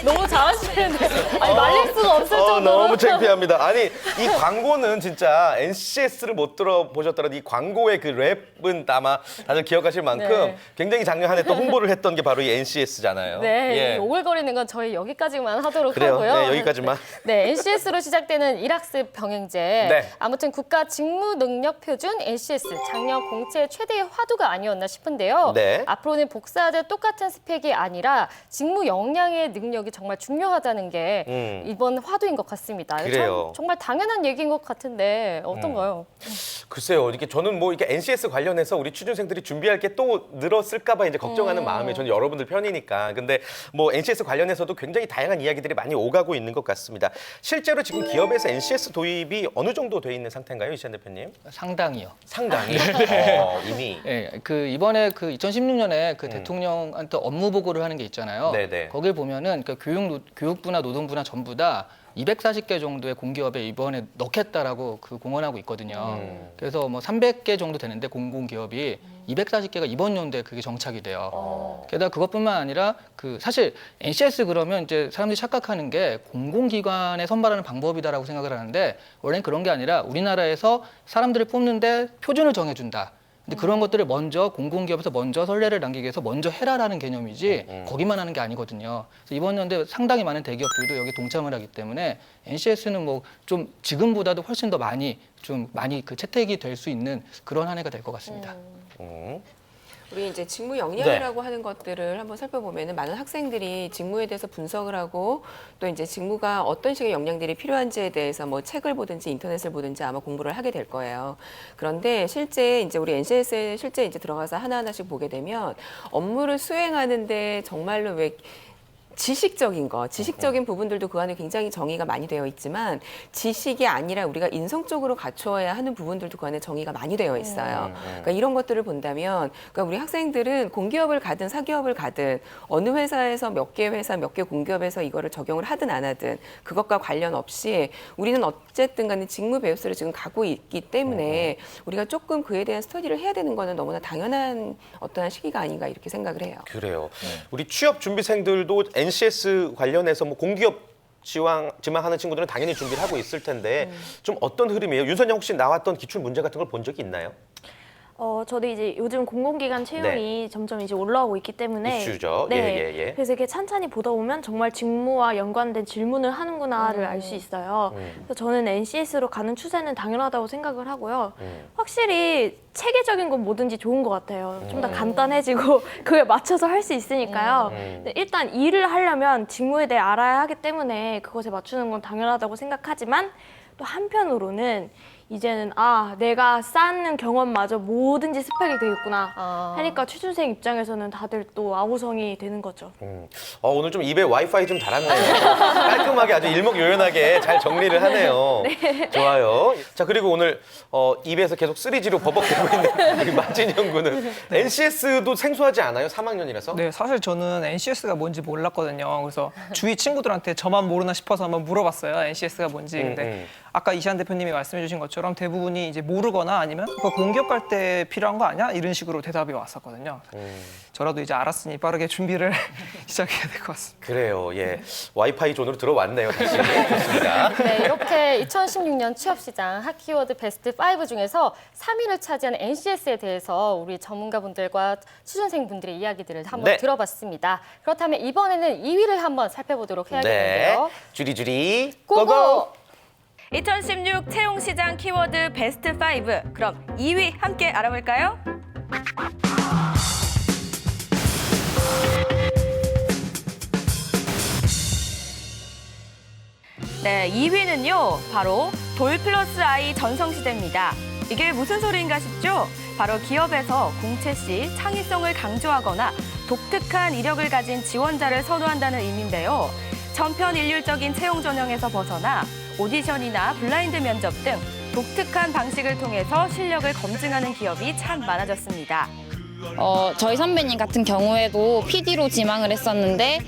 S2: 너무 잘하시는데. 아니, 말릴 수가 없을 정도로.
S1: 너무 창피합니다. 아니, 이 광고는 진짜 NCS를 못 들어보셨더라도 이 광고의 그 랩은 아마 다들 기억하실 만큼
S2: 네.
S1: 굉장히 작년 한 해 또 홍보를 했던 게 바로 이 NCS잖아요.
S2: 네, 오글거리는 건 저희 여기까지만 하도록
S1: 그래요.
S2: 하고요.
S1: 네, 여기까지만.
S2: 네, NCS로 시작되는 일학습 병행제.
S1: 네.
S2: 아무튼 국가 직무 능력 표준 NCS 작년 공채 최대의 화두가 아니었나 싶은데요.
S1: 네.
S2: 앞으로는 복사하듯 똑같은 스펙이 아니라 직무 역량의 능력이 정말 중요하다는 게 이번 화두인 것 같습니다.
S1: 그래요.
S2: 정말 당연한 얘기인 것 같은데 어떤가요?
S1: 글쎄요, 이렇게 저는 뭐 이렇게 NCS 관련해서 우리 취준생들이 준비할 게 또 늘었을까봐 이제 걱정하는 마음에 저는 여러분들 편이니까. 근데 뭐 NCS 관련해서도 굉장히 다양한 이야기들이 많이 오가고 있는 것 같습니다. 실제로 지금 기업에서 NCS 도입이 어느 정도 돼 있는 상태인가요, 이시안 대표님?
S6: 상당히요.
S1: 상당히 이미.
S6: 네, 그 이번에 그 2016년에 그 대통령한테 업무 보고를 하는 게 있잖아요.
S1: 네네.
S6: 거길 보면은 그 교육부나 노동부나 전부 다 240개 정도의 공기업에 이번에 넣겠다라고 그 공언하고 있거든요. 그래서 뭐 300개 정도 되는데 공공기업이 240개가 이번 연도에 그게 정착이 돼요. 게다가 그것뿐만 아니라 그 사실 NCS 그러면 이제 사람들이 착각하는 게 공공기관에 선발하는 방법이다라고 생각을 하는데 원래는 그런 게 아니라 우리나라에서 사람들을 뽑는데 표준을 정해준다. 근데 그런 것들을 먼저 공공기업에서 먼저 선례를 남기기 위해서 먼저 해라라는 개념이지 거기만 하는 게 아니거든요. 그래서 이번 연도에 상당히 많은 대기업들도 여기 동참을 하기 때문에 NCS는 뭐 좀 지금보다도 훨씬 더 많이 그 채택이 될 수 있는 그런 한 해가 될 것 같습니다.
S5: 우리 이제 직무 역량이라고 하는 것들을 한번 살펴보면은 많은 학생들이 직무에 대해서 분석을 하고 또 이제 직무가 어떤 식의 역량들이 필요한지에 대해서 뭐 책을 보든지 인터넷을 보든지 아마 공부를 하게 될 거예요. 그런데 실제 이제 우리 NCS에 실제 이제 들어가서 하나하나씩 보게 되면 업무를 수행하는데 정말로 왜 지식적인 부분들도 그 안에 굉장히 정의가 많이 되어 있지만 지식이 아니라 우리가 인성적으로 갖춰야 하는 부분들도 그 안에 정의가 많이 되어 있어요. 그러니까 이런 것들을 본다면 그러니까 우리 학생들은 공기업을 가든 사기업을 가든 어느 회사에서 몇 개 회사, 몇 개 공기업에서 이거를 적용을 하든 안 하든 그것과 관련 없이 우리는 어쨌든 간에 직무 베이스를 지금 가고 있기 때문에 우리가 조금 그에 대한 스터디를 해야 되는 거는 너무나 당연한 어떠한 시기가 아닌가 이렇게 생각을 해요.
S1: 그래요. 우리 취업 준비생들도 NCS 관련해서 뭐 공기업 지망하는 친구들은 당연히 준비를 하고 있을 텐데 좀 어떤 흐름이에요? 윤선영 혹시 나왔던 기출 문제 같은 걸 본 적이 있나요?
S10: 저도 이제 요즘 공공기관 채용이 점점 이제 올라오고 있기 때문에
S1: 이슈죠.
S10: 네.
S1: 예.
S10: 그래서 이렇게 찬찬히 보다 보면 정말 직무와 연관된 질문을 하는구나를 알 수 있어요. 그래서 저는 NCS로 가는 추세는 당연하다고 생각을 하고요. 확실히 체계적인 건 뭐든지 좋은 것 같아요. 좀 더 간단해지고 그에 맞춰서 할 수 있으니까요. 근데 일단 일을 하려면 직무에 대해 알아야 하기 때문에 그것에 맞추는 건 당연하다고 생각하지만 또 한편으로는 이제는 내가 쌓는 경험마저 뭐든지 스펙이 되겠구나 하니까 취준생 입장에서는 다들 또 아우성이 되는 거죠.
S1: 오늘 좀 입에 와이파이 좀 달았네요. 깔끔하게 아주 일목요연하게 잘 정리를 하네요.
S10: 네.
S1: 좋아요. 자, 그리고 오늘 입에서 계속 3G로 버벅대고 있는 마진영 군은 NCS도 생소하지 않아요? 3학년이라서?
S9: 네, 사실 저는 NCS가 뭔지 몰랐거든요. 그래서 주위 친구들한테 저만 모르나 싶어서 한번 물어봤어요. NCS가 뭔지. 근데 아까 이시안 대표님이 말씀해주신 것처럼 대부분이 이제 모르거나 아니면 그거 공기업 갈 때 필요한 거 아니야? 이런 식으로 대답이 왔었거든요. 저라도 이제 알았으니 빠르게 준비를 시작해야 될 것 같습니다.
S1: 그래요. 예. 와이파이 존으로 들어왔네요. 다시. 좋습니다.
S2: 네, 이렇게 2016년 취업시장 핫키워드 베스트 5 중에서 3위를 차지한 NCS에 대해서 우리 전문가분들과 취준생분들의 이야기들을 한번
S1: 네.
S2: 들어봤습니다. 그렇다면 이번에는 2위를 한번 살펴보도록 해야겠는데요.
S1: 네. 주리주리
S2: 고고!
S8: 2016 채용시장 키워드 베스트 5. 그럼 2위 함께 알아볼까요? 네, 2위는요. 바로 돌 플러스 아이 전성시대입니다. 이게 무슨 소리인가 싶죠? 바로 기업에서 공채 시 창의성을 강조하거나 독특한 이력을 가진 지원자를 선호한다는 의미인데요. 천편일률적인 채용 전형에서 벗어나 오디션이나 블라인드 면접 등 독특한 방식을 통해서 실력을 검증하는 기업이 참 많아졌습니다.
S13: 저희 선배님 같은 경우에도 PD로 지망을 했었는데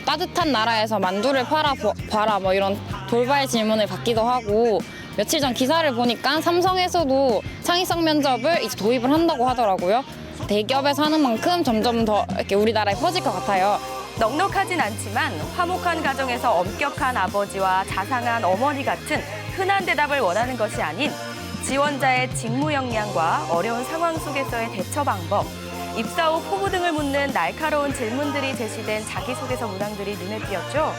S13: 따뜻한 나라에서 만두를 봐라 뭐 이런 돌발 질문을 받기도 하고 며칠 전 기사를 보니까 삼성에서도 창의성 면접을 이제 도입을 한다고 하더라고요. 대기업에서 하는 만큼 점점 더 이렇게 우리나라에 퍼질 것 같아요.
S8: 넉넉하진 않지만 화목한 가정에서 엄격한 아버지와 자상한 어머니 같은 흔한 대답을 원하는 것이 아닌 지원자의 직무 역량과 어려운 상황 속에서의 대처 방법, 입사 후 포부 등을 묻는 날카로운 질문들이 제시된 자기소개서 문항들이 눈에 띄었죠.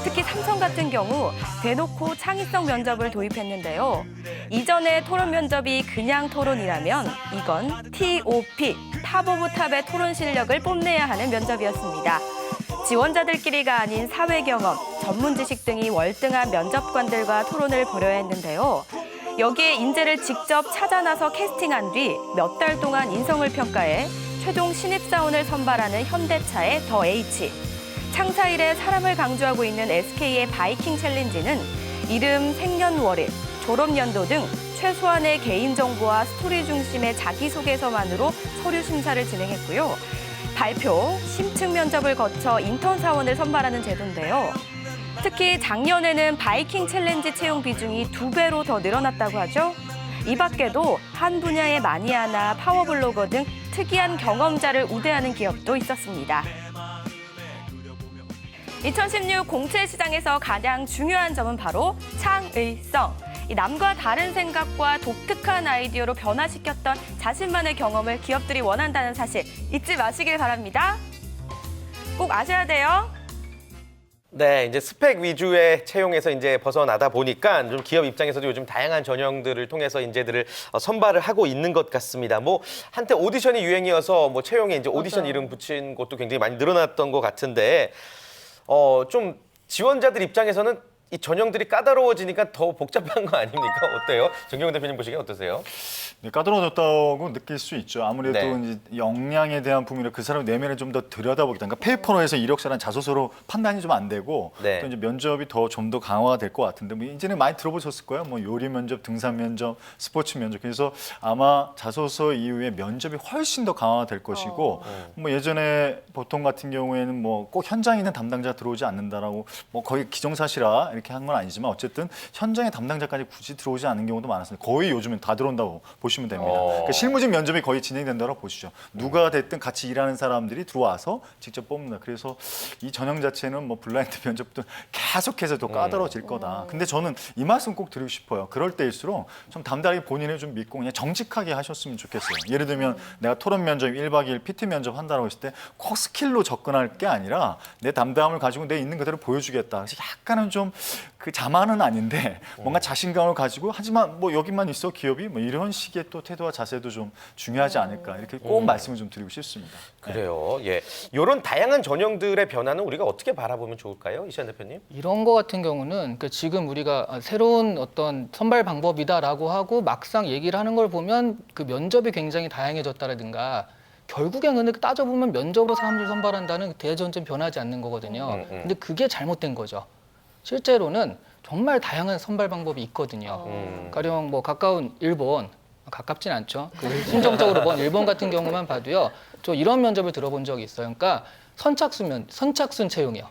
S8: 특히 삼성 같은 경우 대놓고 창의성 면접을 도입했는데요. 이전에 토론 면접이 그냥 토론이라면 이건 TOP, 탑 오브 탑의 토론 실력을 뽐내야 하는 면접이었습니다. 지원자들끼리가 아닌 사회 경험, 전문 지식 등이 월등한 면접관들과 토론을 벌여야 했는데요. 여기에 인재를 직접 찾아 나서 캐스팅한 뒤 몇 달 동안 인성을 평가해 최종 신입사원을 선발하는 현대차의 더 H, 창사 이래 사람을 강조하고 있는 SK의 바이킹 챌린지는 이름, 생년월일, 졸업연도 등 최소한의 개인정보와 스토리 중심의 자기소개서만으로 서류 심사를 진행했고요. 발표, 심층 면접을 거쳐 인턴 사원을 선발하는 제도인데요. 특히 작년에는 바이킹 챌린지 채용 비중이 2배로 더 늘어났다고 하죠. 이 밖에도 한 분야의 마니아나 파워블로거 등 특이한 경험자를 우대하는 기업도 있었습니다. 2016 공채 시장에서 가장 중요한 점은 바로 창의성. 이 남과 다른 생각과 독특한 아이디어로 변화시켰던 자신만의 경험을 기업들이 원한다는 사실 잊지 마시길 바랍니다. 꼭 아셔야 돼요.
S1: 네, 이제 스펙 위주의 채용에서 이제 벗어나다 보니까 좀 기업 입장에서도 요즘 다양한 전형들을 통해서 인재들을 선발을 하고 있는 것 같습니다. 뭐 한때 오디션이 유행이어서 뭐 채용에 이제 오디션
S2: 맞아요.
S1: 이름 붙인 것도 굉장히 많이 늘어났던 것 같은데 좀 지원자들 입장에서는 이 전형들이 까다로워지니까 더 복잡한 거 아닙니까? 어때요? 정경훈 대표님 보시기엔 어떠세요?
S4: 네, 까다로워졌다고 느낄 수 있죠. 아무래도
S1: 네.
S4: 이제 역량에 대한 부분이나 그 사람 내면을 좀 더 들여다보겠다. 그러니까 페이퍼로에서 이력서랑 자소서로 판단이 좀 안 되고
S1: 네.
S4: 또 이제 면접이 좀 더 강화가 될 것 같은데 뭐 이제는 많이 들어보셨을 거예요. 뭐 요리 면접, 등산 면접, 스포츠 면접. 그래서 아마 자소서 이후에 면접이 훨씬 더 강화가 될 것이고 뭐 예전에 보통 같은 경우에는 뭐 꼭 현장에 있는 담당자 들어오지 않는다라고 뭐 거의 기정사실화 이렇게 한 건 아니지만 어쨌든 현장의 담당자까지 굳이 들어오지 않는 경우도 많았습니다. 거의 요즘은 다 들어온다고 보시면 됩니다. 그러니까 실무진 면접이 거의 진행된다고 보시죠. 누가 됐든 같이 일하는 사람들이 들어와서 직접 뽑는다. 그래서 이 전형 자체는 뭐 블라인드 면접도 계속해서 더 까다로워질 거다. 근데 저는 이 말씀 꼭 드리고 싶어요. 그럴 때일수록 좀 담당하게 본인을 좀 믿고 그냥 정직하게 하셨으면 좋겠어요. 예를 들면 내가 토론 면접 1박 2일 PT 면접 한다고 했을 때 꼭 스킬로 접근할 게 아니라 내 담당함을 가지고 내 있는 그대로 보여주겠다. 그래서 약간은 좀 그 자만은 아닌데 뭔가 자신감을 가지고 하지만 뭐 여기만 있어 기업이 뭐 이런 식의 또 태도와 자세도 좀 중요하지 않을까 이렇게 꼭 말씀을 좀 드리고 싶습니다.
S1: 그래요. 예, 이런 다양한 전형들의 변화는 우리가 어떻게 바라보면 좋을까요, 이시안 대표님?
S6: 이런 거 같은 경우는 그러니까 지금 우리가 새로운 어떤 선발 방법이다라고 하고 막상 얘기를 하는 걸 보면 그 면접이 굉장히 다양해졌다라든가 결국에는 근데 따져보면 면접으로 사람들 선발한다는 대전점 변하지 않는 거거든요. 근데 그게 잘못된 거죠. 실제로는 정말 다양한 선발 방법이 있거든요. 가령 뭐 가까운 일본, 가깝진 않죠. 그 심정적으로 본 일본 같은 경우만 봐도요. 저 이런 면접을 들어본 적이 있어요. 그러니까 선착순 채용이요.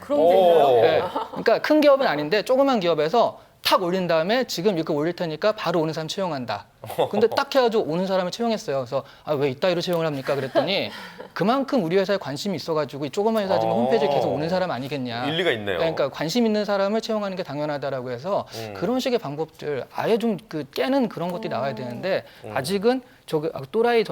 S2: 그런 게 있나요?
S6: 네. 그러니까 큰 기업은 아닌데 조그만 기업에서 탁 올린 다음에 지금 이거 올릴 테니까 바로 오는 사람 채용한다. 근데 딱 해가지고 오는 사람을 채용했어요. 그래서 왜 이따위로 채용을 합니까? 그랬더니 그만큼 우리 회사에 관심이 있어가지고 이 조그만 회사지만 홈페이지에 계속 오는 사람 아니겠냐.
S1: 일리가 있네요.
S6: 그러니까 관심 있는 사람을 채용하는 게 당연하다라고 해서 그런 식의 방법들 아예 좀 그 깨는 그런 것들이 나와야 되는데 아직은 돌아이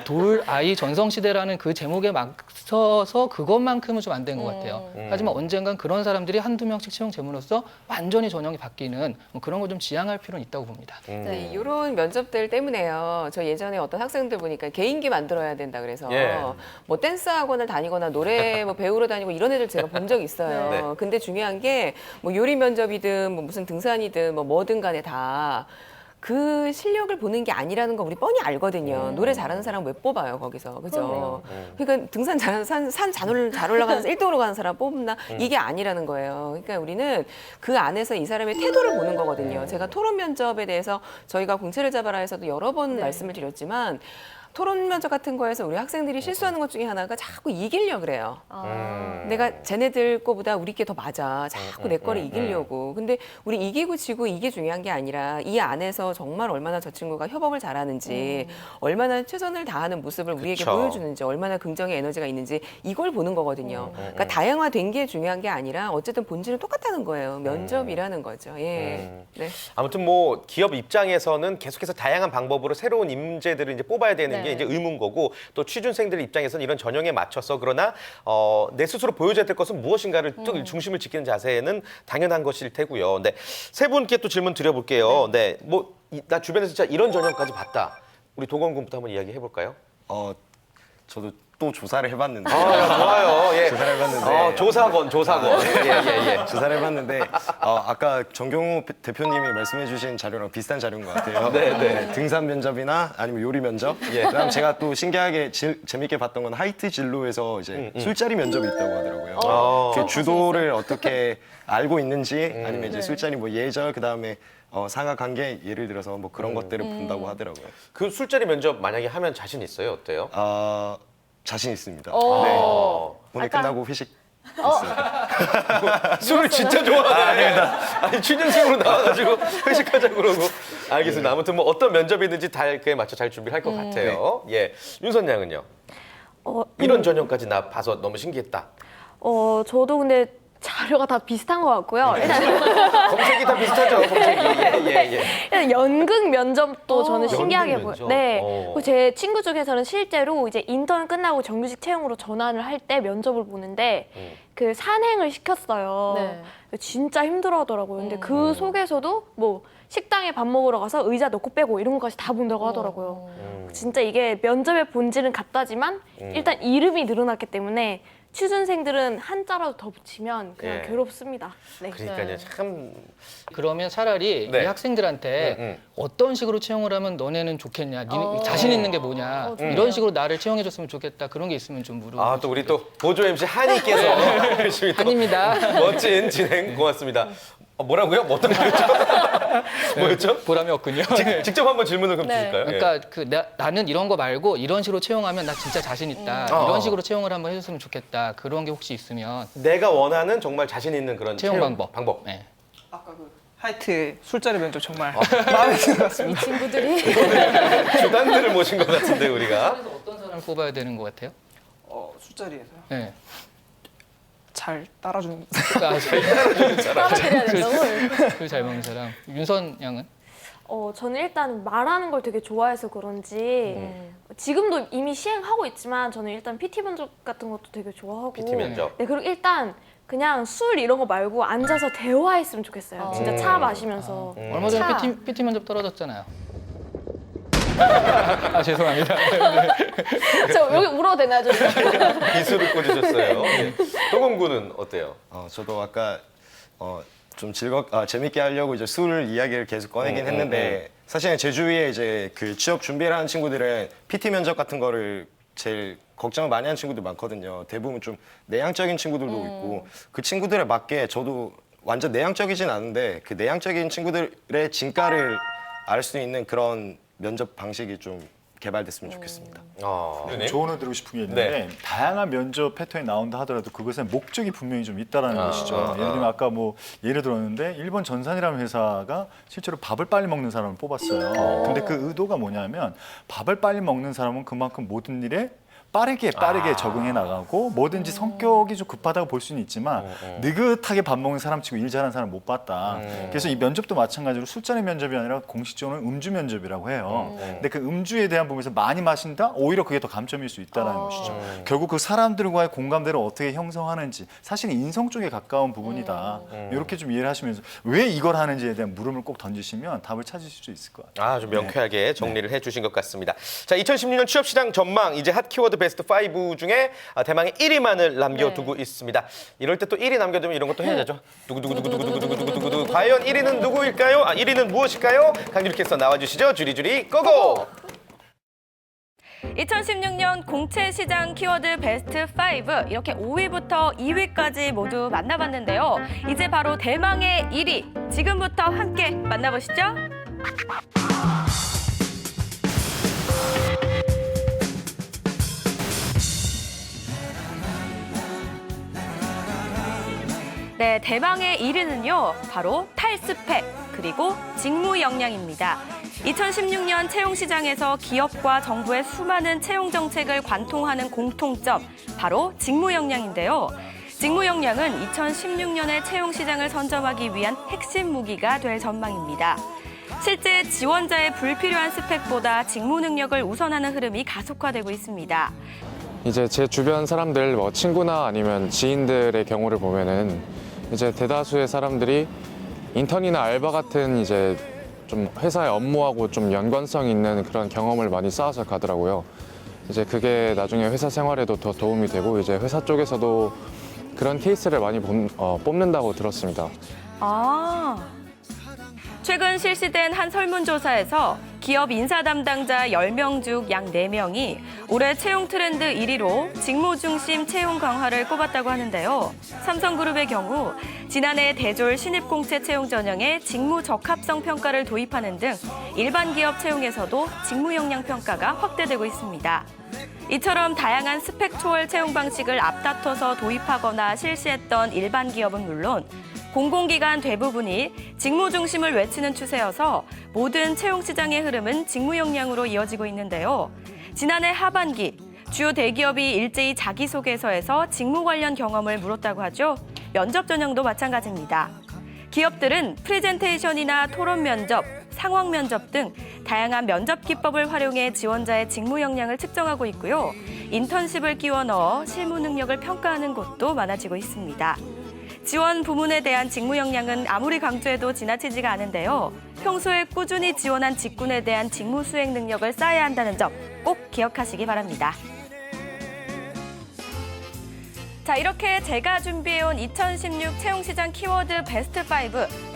S6: 돌아이 전성시대라는 그 제목에 맞서서 그것만큼은 좀 안 된 것 같아요. 하지만 언젠간 그런 사람들이 한두 명씩 채용됨으로써 완전히 전형이 바뀌는 뭐 그런 걸 좀 지향할 필요는 있다고 봅니다.
S5: 네, 이런 면접들 때문에요. 저 예전에 어떤 학생들 보니까 개인기 만들어야 된다 그래서 뭐 댄스 학원을 다니거나 노래 뭐 배우러 다니고 이런 애들 제가 본 적 있어요.
S1: 네.
S5: 근데 중요한 게 뭐 요리 면접이든 뭐 무슨 등산이든 뭐든 간에 다 그 실력을 보는 게 아니라는 거 우리 뻔히 알거든요. 노래 잘하는 사람 왜 뽑아요, 거기서. 그죠? 그러니까 등산 잘하는 산 잘 올라가는 1등으로 가는 사람 뽑나? 이게 아니라는 거예요. 그러니까 우리는 그 안에서 이 사람의 태도를 보는 거거든요. 제가 토론 면접에 대해서 저희가 공채를 잡아라에서도 여러 번 말씀을 드렸지만 토론 면접 같은 거에서 우리 학생들이 실수하는 것 중에 하나가 자꾸 이기려고 그래요. 내가 쟤네들 거보다 우리 게 더 맞아. 자꾸 내 거를 이기려고. 근데 우리 이기고 지고 이게 중요한 게 아니라 이 안에서 정말 얼마나 저 친구가 협업을 잘하는지 얼마나 최선을 다하는 모습을 우리에게
S1: 그쵸.
S5: 보여주는지 얼마나 긍정의 에너지가 있는지 이걸 보는 거거든요. 그러니까 다양화된 게 중요한 게 아니라 어쨌든 본질은 똑같다는 거예요. 면접이라는 거죠. 예. 네.
S1: 아무튼 뭐 기업 입장에서는 계속해서 다양한 방법으로 새로운 인재들을 이제 뽑아야 되는 게 이제 의무인 거고 또 취준생들 입장에서는 이런 전형에 맞춰서 그러나 내 스스로 보여줘야 될 것은 무엇인가를 또 중심을 지키는 자세는 당연한 것일 테고요. 네, 세 분께 또 질문 드려볼게요. 네, 뭐 나 주변에서 진짜 이런 전형까지 봤다. 우리 도건 군부터 한번 이야기해 볼까요?
S7: 저도 또 조사를 해봤는데.
S1: 좋아요. 예.
S7: 조사를 해봤는데.
S1: 조사건. 예.
S7: 조사를 해봤는데 아까 정경호 대표님이 말씀해주신 자료랑 비슷한 자료인 것 같아요.
S1: 네.
S7: 등산 면접이나 아니면 요리 면접. 그다음 제가 또 신기하게 재밌게 봤던 건 하이트 진로에서 이제 술자리 면접이 있다고 하더라고요. 그 주도를 어떻게 알고 있는지 아니면 이제 술자리 뭐 예절 그다음에 상하 관계 예를 들어서 뭐 그런 것들을 본다고 하더라고요.
S1: 그 술자리 면접 만약에 하면 자신 있어요? 어때요?
S7: 자신 있습니다.
S2: 오.
S7: 네. 오늘 끝나고 회식.
S1: 술을 진짜 좋아하네. 아니 취준생으로 나와가지고 회식하자고 그러고. 알겠습니다. 아무튼 뭐 어떤 면접이든지 다 그에 맞춰 잘 준비를 할 것 같아요. 예, 윤선 양은요? 이런 전형까지 나 봐서 너무 신기했다.
S10: 저도 근데 자료가 다 비슷한 것 같고요.
S1: 검색이 다 비슷하죠. 검색이. 예.
S10: 일단 연극 면접도 저는 신기하게
S1: 연극
S10: 보여요.
S1: 면접?
S10: 네. 그리고 제 친구 중에서는 실제로 이제 인턴 끝나고 정규직 채용으로 전환을 할 때 면접을 보는데 그 산행을 시켰어요.
S2: 네.
S10: 진짜 힘들어하더라고요. 근데 그 속에서도 뭐 식당에 밥 먹으러 가서 의자 넣고 빼고 이런 것까지 다 본다고 하더라고요. 진짜 이게 면접의 본질은 같다지만 일단 이름이 늘어났기 때문에 취준생들은 한자라도 더 붙이면 그냥 괴롭습니다. 네.
S1: 그러니까요. 참.
S6: 그러면 차라리 이 학생들한테 어떤 식으로 채용을 하면 너네는 좋겠냐, 자신 있는 게 뭐냐, 이런 식으로 나를 채용해줬으면 좋겠다 그런 게 있으면 좀 물어보고.
S1: 또 우리 또 보조 MC 한이께서 열심히 또
S6: 한입니다.
S1: 멋진 진행 고맙습니다. 뭐라고요? 어떤 거였죠? 뭐였죠?
S6: 보람이 없군요.
S1: 직접 한번 질문을 그럼 주실까요?
S6: 그러니까 나는 이런 거 말고 이런 식으로 채용하면 나 진짜 자신 있다. 이런 식으로 채용을 한번 해줬으면 좋겠다. 그런 게 혹시 있으면
S1: 내가 원하는 정말 자신 있는 그런
S6: 채용 방법.
S1: 네.
S9: 아까 그 하이트 술자리 면접 정말 마음에 들었습니다.
S2: 이 친구들이
S1: 주단들을 모신 것 같은데 우리가.
S6: 그래서 어떤 사람을 뽑아야 되는 것 같아요?
S9: 술자리에서요?
S6: 네.
S9: 잘 따라주는
S2: 따라드려야 된다고?
S6: 술잘 먹는 사람. 윤선 양은?
S10: 저는 일단 말하는 걸 되게 좋아해서 그런지 지금도 이미 시행하고 있지만 저는 일단 PT 면접 같은 것도 되게 좋아하고
S1: PT 면접.
S10: 네, 그리고 일단 그냥 술 이런 거 말고 앉아서 대화했으면 좋겠어요. 진짜 차 마시면서.
S6: 얼마 전에 PT 면접 떨어졌잖아요. 죄송합니다.
S10: 저 여기 울어도 되나요? 좀?
S1: 기술을 꽂으셨어요. 도건군은 어때요?
S7: 저도 아까 좀 재밌게 하려고 이제 술 이야기를 계속 꺼내긴 했는데 사실 제 주위에 이제 그 취업 준비를 하는 친구들은 PT 면접 같은 거를 제일 걱정을 많이 하는 친구들 많거든요. 대부분 좀 내향적인 친구들도 있고 그 친구들에 맞게 저도 완전 내향적이진 않은데 그 내향적인 친구들의 진가를 알 수 있는 그런 면접 방식이 좀 개발됐으면 좋겠습니다.
S1: 네.
S4: 조언을 드리고 싶은 게 있는데 다양한 면접 패턴이 나온다 하더라도 그것에 목적이 분명히 좀 있다라는 것이죠. 예를 들면 아까 뭐 예를 들었는데 일본 전산이라는 회사가 실제로 밥을 빨리 먹는 사람을 뽑았어요. 근데 그 의도가 뭐냐면 밥을 빨리 먹는 사람은 그만큼 모든 일에 빠르게 적응해 나가고 뭐든지 성격이 좀 급하다고 볼 수는 있지만 느긋하게 밥 먹는 사람 치고 일 잘하는 사람 못 봤다. 그래서 이 면접도 마찬가지로 술자리 면접이 아니라 공식적으로는 음주 면접이라고 해요. 근데 그 음주에 대한 부분에서 많이 마신다? 오히려 그게 더 감점일 수 있다는 것이죠. 결국 그 사람들과의 공감대를 어떻게 형성하는지 사실 인성 쪽에 가까운 부분이다. 이렇게 좀 이해를 하시면서 왜 이걸 하는지에 대한 물음을 꼭 던지시면 답을 찾으실 수 있을 것 같아요.
S1: 좀 명쾌하게 정리를 해주신 것 같습니다. 자, 2016년 취업시장 전망 이제 핫 키워드 베스트 5 중에 대망의 1위만을 남겨두고 있습니다. 이럴 때 또 1위 남겨두면 이런 것도 해야죠. 두구두구두구두구두구두구두구. 과연 1위는 누구일까요? 1위는 무엇일까요? 강유리 캐스터 나와주시죠. 주리주리 고고!
S8: 2016년 공채 시장 키워드 베스트 5 이렇게 5위부터 2위까지 모두 만나봤는데요. 이제 바로 대망의 1위 지금부터 함께 만나보시죠. 네, 대망의 1위는요, 바로 탈스펙, 그리고 직무 역량입니다. 2016년 채용 시장에서 기업과 정부의 수많은 채용 정책을 관통하는 공통점, 바로 직무 역량인데요. 직무 역량은 2016년의 채용 시장을 선점하기 위한 핵심 무기가 될 전망입니다. 실제 지원자의 불필요한 스펙보다 직무 능력을 우선하는 흐름이 가속화되고 있습니다.
S14: 이제 제 주변 사람들, 뭐 친구나 아니면 지인들의 경우를 보면은 이제 대다수의 사람들이 인턴이나 알바 같은 이제 좀 회사의 업무하고 좀 연관성 있는 그런 경험을 많이 쌓아서 가더라고요. 이제 그게 나중에 회사 생활에도 더 도움이 되고 이제 회사 쪽에서도 그런 케이스를 많이 뽑는다고 들었습니다.
S8: 최근 실시된 한 설문조사에서 기업 인사 담당자 10명 중 약 4명이 올해 채용 트렌드 1위로 직무 중심 채용 강화를 꼽았다고 하는데요. 삼성그룹의 경우 지난해 대졸 신입공채 채용 전형에 직무 적합성 평가를 도입하는 등 일반 기업 채용에서도 직무 역량 평가가 확대되고 있습니다. 이처럼 다양한 스펙 초월 채용 방식을 앞다퉈서 도입하거나 실시했던 일반 기업은 물론 공공기관 대부분이 직무 중심을 외치는 추세여서 모든 채용 시장의 흐름은 직무 역량으로 이어지고 있는데요. 지난해 하반기 주요 대기업이 일제히 자기소개서에서 직무 관련 경험을 물었다고 하죠. 면접 전형도 마찬가지입니다. 기업들은 프레젠테이션이나 토론 면접, 상황 면접 등 다양한 면접 기법을 활용해 지원자의 직무 역량을 측정하고 있고요. 인턴십을 끼워 넣어 실무 능력을 평가하는 곳도 많아지고 있습니다. 지원 부문에 대한 직무 역량은 아무리 강조해도 지나치지가 않은데요. 평소에 꾸준히 지원한 직군에 대한 직무 수행 능력을 쌓아야 한다는 점 꼭 기억하시기 바랍니다. 자, 이렇게 제가 준비해온 2016 채용시장 키워드 베스트 5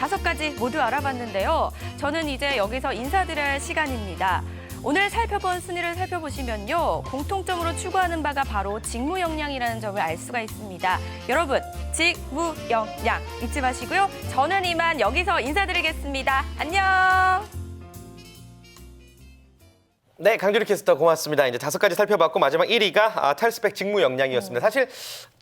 S8: 5가지 모두 알아봤는데요. 저는 이제 여기서 인사드려야 할 시간입니다. 오늘 살펴본 순위를 살펴보시면요. 공통점으로 추구하는 바가 바로 직무 역량이라는 점을 알 수가 있습니다. 여러분, 직무 역량 잊지 마시고요. 저는 이만 여기서 인사드리겠습니다. 안녕!
S1: 네, 강주리 캐스터 고맙습니다. 이제 5가지 살펴봤고 마지막 1위가 탈스펙 직무 역량이었습니다. 사실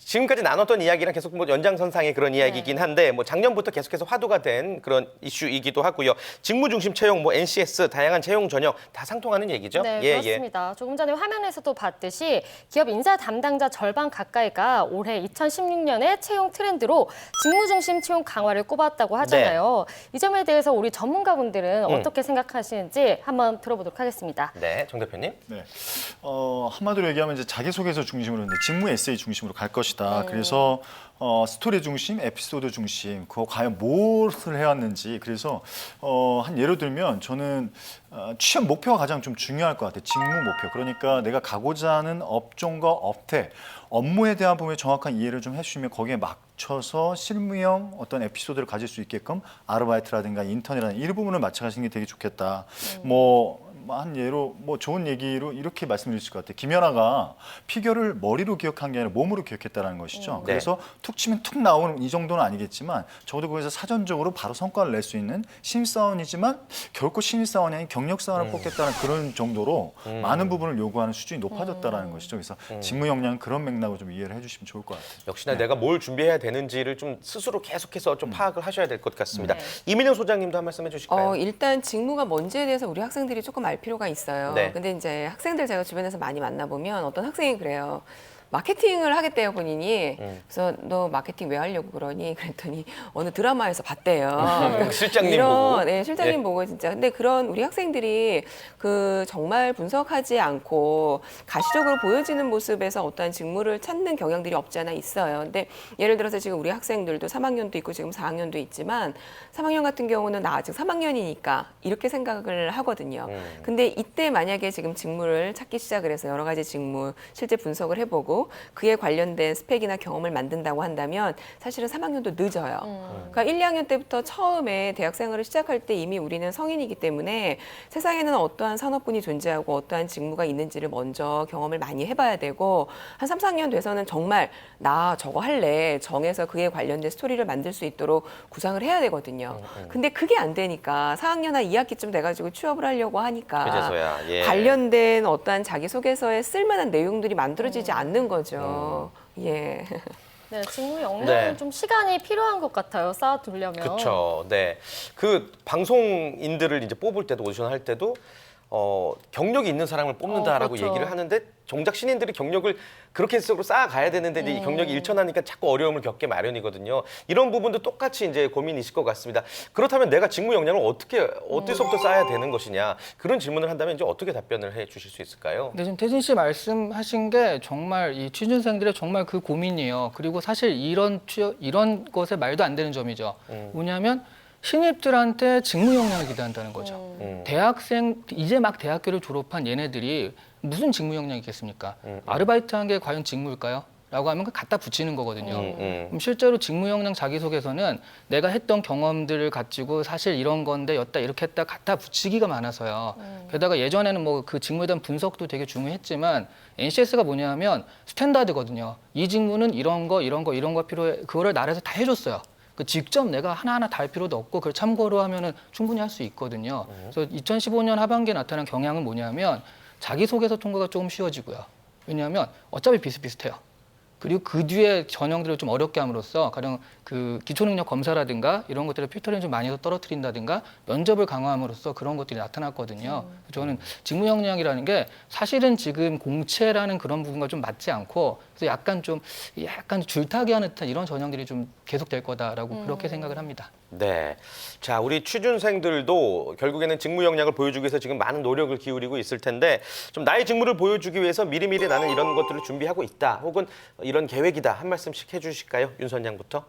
S1: 지금까지 나눴던 이야기랑 계속 뭐 연장선상의 그런 이야기이긴 한데 뭐 작년부터 계속해서 화두가 된 그런 이슈이기도 하고요. 직무 중심 채용, 뭐 NCS, 다양한 채용 전형 다 상통하는 얘기죠.
S2: 네, 그렇습니다. 조금 전에 화면에서도 봤듯이 기업 인사 담당자 절반 가까이가 올해 2016년의 채용 트렌드로 직무 중심 채용 강화를 꼽았다고 하잖아요. 이 점에 대해서 우리 전문가분들은 어떻게 생각하시는지 한번 들어보도록 하겠습니다.
S1: 네, 정 대표님.
S4: 네, 한마디로 얘기하면 이제 자기소개서 중심으로 이제 직무 에세이 중심으로 갈 것이다. 그래서 스토리 중심, 에피소드 중심, 그거 과연 무엇을 해왔는지. 그래서 한 예로 들면 저는 취업 목표가 가장 좀 중요할 것 같아요. 직무 목표. 그러니까 내가 가고자 하는 업종과 업태, 업무에 대한 부분에 정확한 이해를 좀 해주시면 거기에 맞춰서 실무형 어떤 에피소드를 가질 수 있게끔 아르바이트라든가 인턴이라든가 이 부분을 맞춰가시는 게 되게 좋겠다. 뭐 한 예로 뭐 좋은 얘기로 이렇게 말씀드릴 수 있을 것 같아요. 김연아가 피겨를 머리로 기억한 게 아니라 몸으로 기억했다는 것이죠.
S1: 네.
S4: 그래서 툭 치면 툭 나오는 이 정도는 아니겠지만 적어도 거기서 사전적으로 바로 성과를 낼 수 있는 신입사원이지만 결코 신입사원이 아닌 경력사원을 뽑겠다는 그런 정도로 많은 부분을 요구하는 수준이 높아졌다는 것이죠. 그래서 직무 역량 그런 맥락을 좀 이해를 해주시면 좋을 것 같아요.
S1: 역시나 내가 뭘 준비해야 되는지를 좀 스스로 계속해서 좀 파악을 하셔야 될 것 같습니다. 이민영 소장님도 한 말씀 해주실까요?
S5: 일단 직무가 뭔지에 대해서 우리 학생들이 조금 알 필요가 있어요.
S1: 네.
S5: 근데 이제 학생들 제가 주변에서 많이 만나보면 어떤 학생이 그래요. 마케팅을 하겠대요, 본인이. 그래서 너 마케팅 왜 하려고 그러니? 그랬더니 어느 드라마에서 봤대요.
S1: 실장님 보고.
S5: 네, 실장님
S1: 예.
S5: 보고 진짜. 근데 그런 우리 학생들이 그 정말 분석하지 않고 가시적으로 보여지는 모습에서 어떠한 직무를 찾는 경향들이 없지 않아 있어요. 근데 예를 들어서 지금 우리 학생들도 3학년도 있고 지금 4학년도 있지만 3학년 같은 경우는 나 아직 3학년이니까 이렇게 생각을 하거든요. 근데 이때 만약에 지금 직무를 찾기 시작을 해서 여러 가지 직무 실제 분석을 해보고 그에 관련된 스펙이나 경험을 만든다고 한다면 사실은 3학년도 늦어요. 그러니까 1, 2학년 때부터 처음에 대학 생활을 시작할 때 이미 우리는 성인이기 때문에 세상에는 어떠한 산업군이 존재하고 어떠한 직무가 있는지를 먼저 경험을 많이 해봐야 되고 한 3, 4학년 돼서는 정말 나 저거 할래 정해서 그에 관련된 스토리를 만들 수 있도록 구상을 해야 되거든요. 근데 그게 안 되니까 4학년이나 2학기쯤 돼가지고 취업을 하려고 하니까
S1: 그제서야, 예.
S5: 관련된 어떠한 자기소개서에 쓸만한 내용들이 만들어지지 않는 거죠. 예.
S2: 네, 직무 역량은
S1: 네.
S2: 좀 시간이 필요한 것 같아요. 쌓아두려면.
S1: 그렇죠. 네. 그 방송인들을 이제 뽑을 때도 오디션 할 때도 경력이 있는 사람을 뽑는다라고
S2: 그렇죠.
S1: 얘기를 하는데 정작 신인들이 경력을 그렇게 속으로 쌓아가야 되는데 이제 이 경력이 일천하니까 자꾸 어려움을 겪게 마련이거든요. 이런 부분도 똑같이 이제 고민이실 것 같습니다. 그렇다면 내가 직무 역량을 어디서부터 쌓아야 되는 것이냐 그런 질문을 한다면 이제 어떻게 답변을 해 주실 수 있을까요?
S6: 근데 지금 태진 씨 말씀하신 게 정말 이 취준생들의 정말 그 고민이에요. 그리고 사실 이런 것에 말도 안 되는 점이죠. 뭐냐면 신입들한테 직무 역량을 기대한다는 거죠. 대학생 이제 막 대학교를 졸업한 얘네들이 무슨 직무 역량이 있겠습니까? 아르바이트한 게 과연 직무일까요? 라고 하면 갖다 붙이는 거거든요. 그럼 실제로 직무 역량 자기소개서는 내가 했던 경험들을 가지고 사실 이런 건데 였다 이렇게 했다 갖다 붙이기가 많아서요. 게다가 예전에는 뭐 그 직무에 대한 분석도 되게 중요했지만 NCS가 뭐냐면 스탠다드거든요. 이 직무는 이런 거 필요해. 그거를 나라에서 다 해줬어요. 그 직접 내가 하나하나 다 할 필요도 없고 그걸 참고로 하면은 충분히 할 수 있거든요. 그래서 2015년 하반기에 나타난 경향은 뭐냐면 자기소개서 통과가 조금 쉬워지고요. 왜냐하면 어차피 비슷비슷해요. 그리고 그 뒤에 전형들을 좀 어렵게 함으로써 가령 그 기초능력 검사라든가 이런 것들을 필터링 좀 많이 떨어뜨린다든가 면접을 강화함으로써 그런 것들이 나타났거든요. 저는 직무 역량이라는 게 사실은 지금 공채라는 그런 부분과 좀 맞지 않고 그래서 약간 줄타기 하는 듯한 이런 전형들이 좀 계속될 거다라고 그렇게 생각을 합니다.
S1: 네. 자, 우리 취준생들도 결국에는 직무 역량을 보여주기 위해서 지금 많은 노력을 기울이고 있을 텐데 좀 나의 직무를 보여주기 위해서 미리미리 나는 이런 것들을 준비하고 있다. 혹은 이런 계획이다. 한 말씀씩 해주실까요? 윤 선장부터.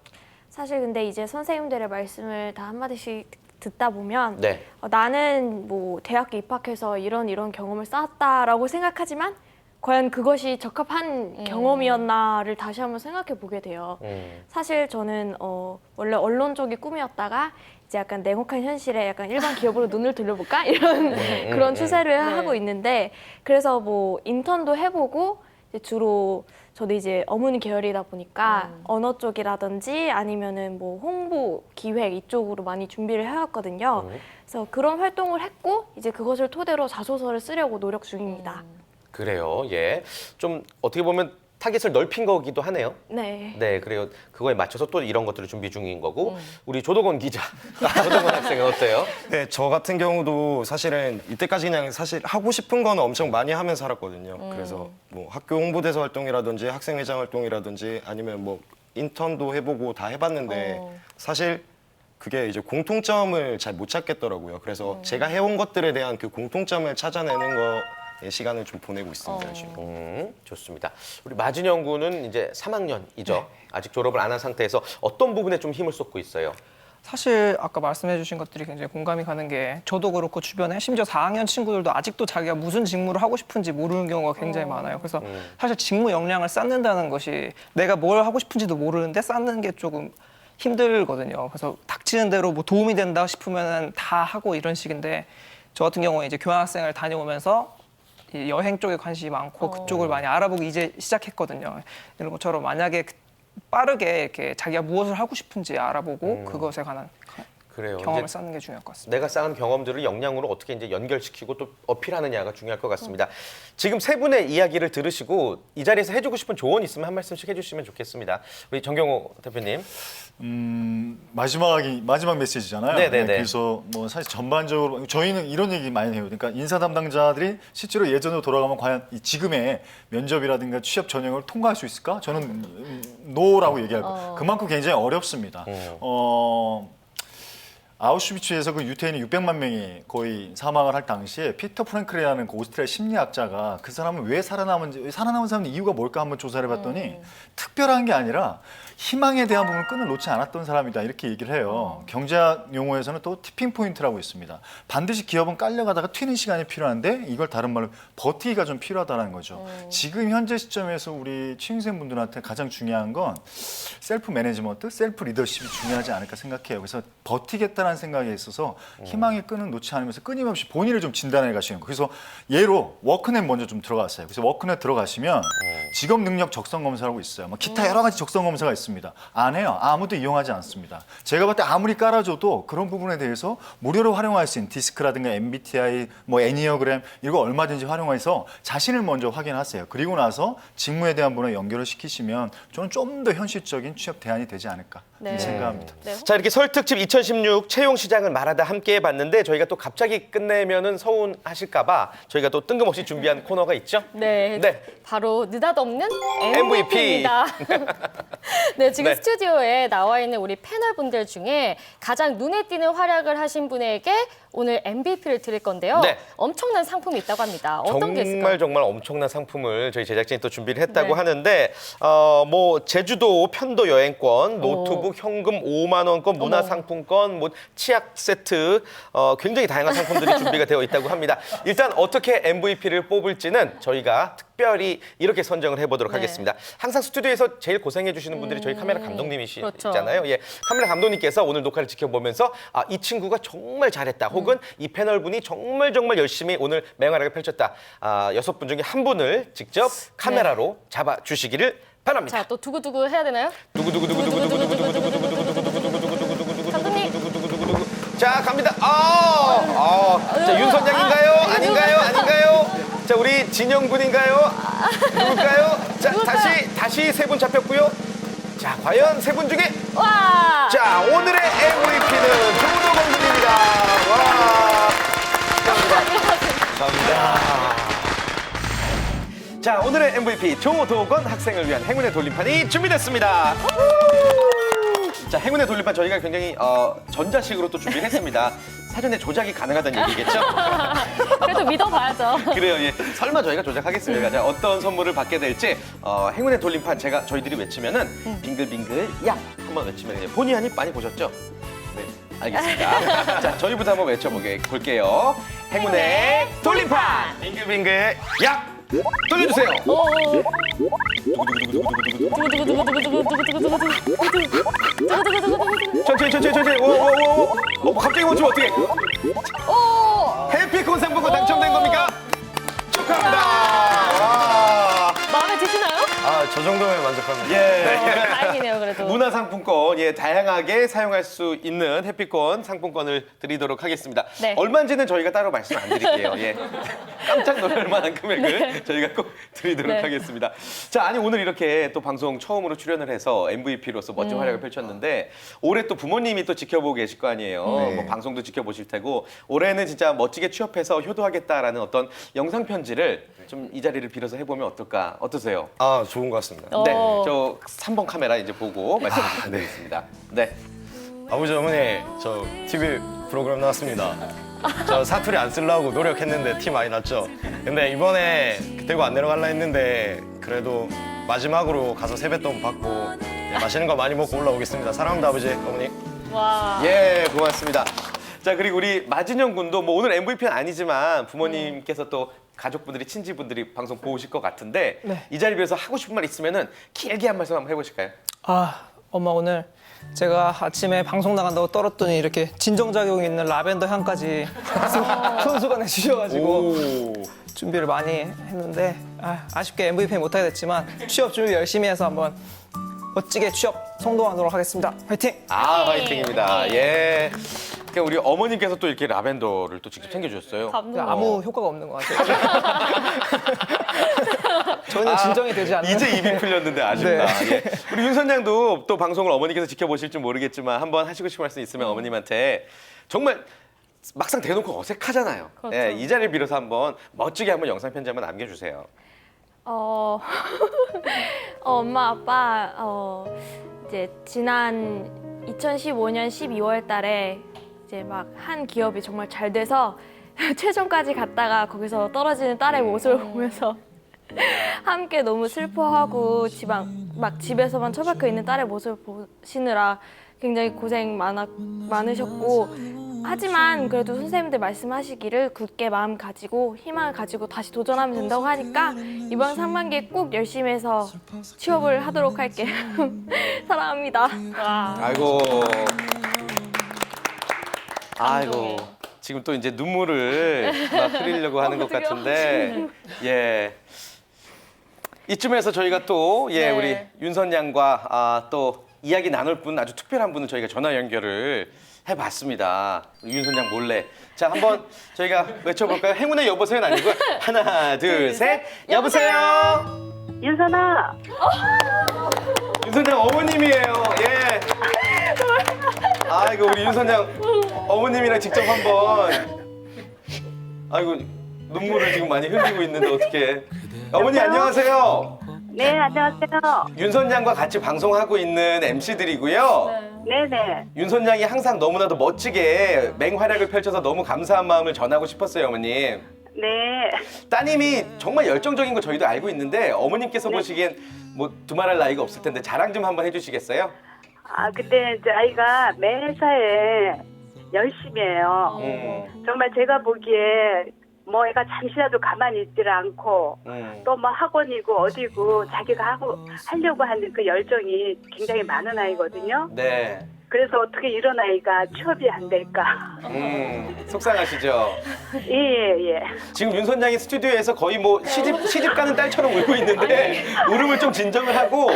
S10: 사실 근데 이제 선생님들의 말씀을 다 한마디씩 듣다 보면
S1: 네.
S10: 나는 뭐 대학교 입학해서 이런 경험을 쌓았다라고 생각하지만 과연 그것이 적합한 경험이었나를 다시 한번 생각해 보게 돼요. 사실 저는 원래 언론 쪽이 꿈이었다가 이제 약간 냉혹한 현실에 약간 일반 기업으로 눈을 돌려볼까 이런 그런 추세를 하고 있는데 그래서 뭐 인턴도 해보고 이제 주로 저도 이제 어문이 계열이다 보니까 언어 쪽이라든지 아니면은 뭐 홍보 기획 이쪽으로 많이 준비를 해왔거든요. 그래서 그런 활동을 했고 이제 그것을 토대로 자소서를 쓰려고 노력 중입니다.
S1: 그래요. 예. 좀 어떻게 보면 타깃을 넓힌 거기도 하네요.
S10: 네.
S1: 네, 그래요. 그거에 맞춰서 또 이런 것들을 준비 중인 거고 우리 조덕원 기자, 조덕원 학생은 어때요?
S7: 네, 저 같은 경우도 사실은 이때까지 그냥 사실 하고 싶은 거는 엄청 많이 하면서 살았거든요. 그래서 뭐 학교 홍보대사 활동이라든지 학생회장 활동이라든지 아니면 뭐 인턴도 해보고 다 해봤는데 사실 그게 이제 공통점을 잘 못 찾겠더라고요. 그래서 제가 해온 것들에 대한 그 공통점을 찾아내는 거 시간을 좀 보내고 있습니다. 지금.
S1: 좋습니다. 우리 마진영 군은 이제 3학년이죠. 아직 졸업을 안 한 상태에서 어떤 부분에 좀 힘을 쏟고 있어요?
S9: 사실 아까 말씀해 주신 것들이 굉장히 공감이 가는 게 저도 그렇고 주변에 심지어 4학년 친구들도 아직도 자기가 무슨 직무를 하고 싶은지 모르는 경우가 굉장히 많아요. 그래서 사실 직무 역량을 쌓는다는 것이 내가 뭘 하고 싶은지도 모르는데 쌓는 게 조금 힘들거든요. 그래서 닥치는 대로 뭐 도움이 된다 싶으면 다 하고 이런 식인데 저 같은 경우에 이제 교환학생을 다녀오면서 이 여행 쪽에 관심이 많고 그쪽을 많이 알아보기 이제 시작했거든요. 이런 것처럼 만약에 빠르게 이렇게 자기가 무엇을 하고 싶은지 알아보고 그것에 관한
S1: 그래요.
S9: 경험을
S1: 이제
S9: 쌓는 게 중요할 것 같습니다.
S1: 내가 쌓은 경험들을 역량으로 어떻게 이제 연결시키고 또 어필하느냐가 중요할 것 같습니다. 지금 세 분의 이야기를 들으시고 이 자리에서 해주고 싶은 조언 있으면 한 말씀씩 해주시면 좋겠습니다. 우리 정경호 대표님.
S4: 마지막 메시지잖아요.
S1: 네네네.
S4: 그래서 뭐 사실 전반적으로 저희는 이런 얘기 많이 해요. 그러니까 인사 담당자들이 실제로 예전으로 돌아가면 과연 이 지금의 면접이라든가 취업 전형을 통과할 수 있을까? 저는 노라고 얘기할 거예요. 그만큼 굉장히 어렵습니다. 아우슈비츠에서 그 유태인이 600만 명이 거의 사망을 할 당시에 피터 프랭클이라는 그 오스트리아 심리학자가 그 사람은 왜 살아남은 사람의 이유가 뭘까 한번 조사를 해봤더니 특별한 게 아니라 희망에 대한 부분을 끈을 놓지 않았던 사람이다 이렇게 얘기를 해요. 경제학 용어에서는 또 티핑 포인트라고 있습니다. 반드시 기업은 깔려가다가 튀는 시간이 필요한데 이걸 다른 말로 버티기가 좀 필요하다는 거죠. 지금 현재 시점에서 우리 취준생분들한테 가장 중요한 건 셀프 매니지먼트, 셀프 리더십이 중요하지 않을까 생각해요. 그래서 버티겠다는 생각에 있어서 희망의 끈은 놓지 않으면서 끊임없이 본인을 좀 진단해 가시는 거예요. 그래서 예로 워크넷 먼저 좀 들어갔어요. 그래서 워크넷 들어가시면 직업 능력 적성 검사라고 있어요. 뭐 기타 여러 가지 적성 검사가 있습니다. 안 해요. 아무도 이용하지 않습니다. 제가 봤을 때 아무리 깔아줘도 그런 부분에 대해서 무료로 활용할 수 있는 디스크라든가 MBTI, 뭐 애니어그램 이거 얼마든지 활용해서 자신을 먼저 확인하세요. 그리고 나서 직무에 대한 부분을 연결을 시키시면 저는 좀 더 현실적인 취업 대안이 되지 않을까 생각합니다.
S1: 자, 이렇게 설 특집 2016 채용 시장을 말하다 함께 해봤는데 저희가 또 갑자기 끝내면은 서운하실까봐 저희가 또 뜬금없이 준비한 코너가 있죠?
S2: 네. 바로 느닷없는
S1: MVP.
S2: MVP입니다. 네, 지금
S1: 네.
S2: 스튜디오에 나와 있는 우리 패널 분들 중에 가장 눈에 띄는 활약을 하신 분에게 오늘 MVP를 드릴 건데요.
S1: 네.
S2: 엄청난 상품이 있다고 합니다. 어떤 게 있을까요?
S1: 정말 엄청난 상품을 저희 제작진이 또 준비를 했다고
S2: 네.
S1: 하는데 뭐 제주도 편도 여행권, 노트북 현금 5만 원권, 문화상품권, 뭐 치약 세트 굉장히 다양한 상품들이 준비가 되어 있다고 합니다. 일단 어떻게 MVP를 뽑을지는 저희가 특별히 이렇게 선정을 해보도록 하겠습니다. 항상 스튜디오에서 제일 고생해 주시는 분들이 저희 카메라 감독님이시잖아요.
S2: 그렇죠.
S1: 예, 카메라 감독님께서 오늘 녹화를 지켜보면서 이 친구가 정말 잘했다. 혹은 이 패널분이 정말 열심히 오늘 맹활약을 펼쳤다. 6분 중에 한 분을 직접 카메라로 잡아주시기를 바랍니다.
S2: 자, 또 두구두구 해야 되나요? 감독님.
S1: 자, 갑니다. 자, 윤선양인가요? 아닌가요? 자, 우리 진영 군인가요? 누굴까요? 자, 다시 세 분 잡혔고요. 자, 과연 세 분 중에
S2: 와!
S1: 자, 오늘의 MVP는 조도건 군입니다. 와! 감사합니다. 자, 오늘의 MVP 조도건 학생을 위한 행운의 돌림판이 준비됐습니다. 자, 행운의 돌림판 저희가 굉장히 전자식으로 또 준비를 했습니다. 사전에 조작이 가능하다는 얘기겠죠?
S2: 그래도 믿어봐야죠.
S1: 그래요, 예. 설마 저희가 조작하겠습니까? 자, 어떤 선물을 받게 될지 행운의 돌림판 저희들이 외치면은 빙글빙글 야 한번 외치면 돼요. 본의 아니 많이 보셨죠? 네, 알겠습니다. 자, 저희부터 한번 외쳐볼게요. 행운의 돌림판 빙글빙글 야 돌려주세요. 천천히. 갑자기 멈추면 어떡해? 해피콘 상품권 당첨된 겁니까? 축하합니다.
S2: 마음에 드시나요?
S7: 저 정도면 만족합니다.
S1: 예.
S2: 다행이네요, 그래도.
S1: 문화상품권, 다양하게 사용할 수 있는 해피콘 상품권을 드리도록 하겠습니다.
S2: 네.
S1: 얼마인지는 저희가 따로 말씀 안 드릴게요. 예. 깜짝 놀랄 만한 금액을 저희가 꼭 드리도록 하겠습니다. 자, 아니 오늘 이렇게 또 방송 처음으로 출연을 해서 MVP로서 멋진 활약을 펼쳤는데 올해 또 부모님이 또 지켜보고 계실 거 아니에요. 뭐 방송도 지켜보실 테고 올해는 진짜 멋지게 취업해서 효도하겠다라는 어떤 영상 편지를 좀 이 자리를 빌어서 해보면 어떠세요?
S7: 좋은 것 같습니다.
S1: 네, 저 3번 카메라 이제 보고 말씀을 드리겠습니다. 네.
S7: 아버지, 어머니, 저 TV 프로그램 나왔습니다. 저 사투리 안 쓰려고 노력했는데 티 많이 났죠. 근데 이번에 대구 안 내려갈라 했는데 그래도 마지막으로 가서 세뱃돈 받고 맛있는 거 많이 먹고 올라오겠습니다. 사랑합니다, 아버지, 어머니.
S2: 와.
S1: 예, 고맙습니다. 자, 그리고 우리 마진영 군도 뭐 오늘 MVP는 아니지만 부모님께서 또 가족분들이 친지분들이 방송 보실 것 같은데 이 자리 빌어서 하고 싶은 말 있으면은 길게 한 말씀 한번 해보실까요?
S9: 엄마 오늘 제가 아침에 방송 나간다고 떨었더니 이렇게 진정작용 있는 라벤더 향까지 손수건해 주셔가지고 준비를 많이 했는데 아쉽게 MVP 못하게 됐지만 취업 준비 열심히 해서 한번 멋지게 취업 성공하도록 하겠습니다. 화이팅!
S1: 화이팅입니다. 예. 그러니까 우리 어머님께서 또 이렇게 라벤더를 또 직접 챙겨주셨어요.
S9: 아무 효과가 없는 것 같아요. 저는 진정이 되지 않는.
S1: 이제 입이 풀렸는데 아쉽다.
S9: 네.
S1: 예. 우리 윤 선장도 또 방송을 어머니께서 지켜보실지 모르겠지만 한번 하시고 싶은 말씀 있으면 어머님한테 정말 막상 대놓고 어색하잖아요.
S2: 그렇죠.
S1: 예, 이 자리를 빌어서 한번 멋지게 한번 영상 편지 한번 남겨주세요.
S10: 엄마 아빠 이제 지난 2015년 12월 달에 이제 막 한 기업이 정말 잘 돼서 최종까지 갔다가 거기서 떨어지는 딸의 모습을 보면서 함께 너무 슬퍼하고 막 집에서만 처박혀 있는 딸의 모습을 보시느라 굉장히 고생 많으셨고, 하지만 그래도 선생님들 말씀하시기를 굳게 마음 가지고 희망을 가지고 다시 도전하면 된다고 하니까 이번 상반기에 꼭 열심히 해서 취업을 하도록 할게요. 사랑합니다.
S1: 아이고. 지금 또 이제 눈물을 막 흘리려고 하는 것 같은데, 예. 이쯤에서 저희가 또, 예, 우리 윤선 양과 또 이야기 나눌 분, 아주 특별한 분을 저희가 전화 연결을 해봤습니다. 윤선 양 몰래. 자, 한번 저희가 외쳐볼까요? 행운의 여보세요는 아니고, 하나, 둘, 셋. 여보세요?
S15: 윤선아.
S1: 윤선 양 어머님이에요. 예. 아이고, 우리 윤선 양 어머님이랑 직접 한번. 아이고, 눈물을 지금 많이 흘리고 있는데 어떡해. 어머니 안녕하세요.
S15: 네, 안녕하세요.
S1: 윤선 양과 같이 방송하고 있는 MC들이고요.
S15: 네네.
S1: 윤선 양이 항상 너무나도 멋지게 맹활약을 펼쳐서 너무 감사한 마음을 전하고 싶었어요, 어머님.
S15: 네.
S1: 따님이 정말 열정적인 거 저희도 알고 있는데 어머님께서 보시기엔 뭐 두말할 나이가 없을 텐데 자랑 좀 한번 해주시겠어요?
S15: 그때 이제 아이가 매사에 열심히 해요. 정말 제가 보기에 뭐 애가 잠시라도 가만히 있지를 않고 또 뭐 학원이고 어디고 자기가 하려고 하는 그 열정이 굉장히 많은 아이거든요.
S1: 네.
S15: 그래서 어떻게 이런 아이가 취업이 안 될까.
S1: 속상하시죠?
S15: 예.
S1: 지금 윤선 양이 스튜디오에서 거의 뭐 시집 가는 딸처럼 울고 있는데 울음을 좀 진정을 하고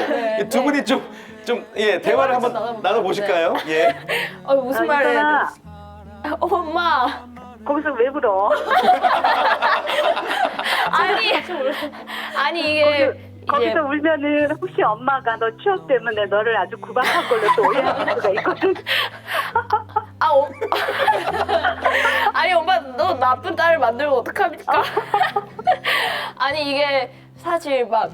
S1: 두 분이 예, 대화를 한번 나눠보실까요? 예.
S10: 무슨 말을 해야 돼? 엄마.
S15: 거기서 왜 울어?
S10: 아니 이게
S15: 거기서 울면은 혹시 엄마가 너 취업 때문에 너를 아주 구박한 걸로 또 오해할 수가 있거든.
S10: 아니 엄마 너 나쁜 딸을 만들면 어떡합니까? 아니 이게 사실 막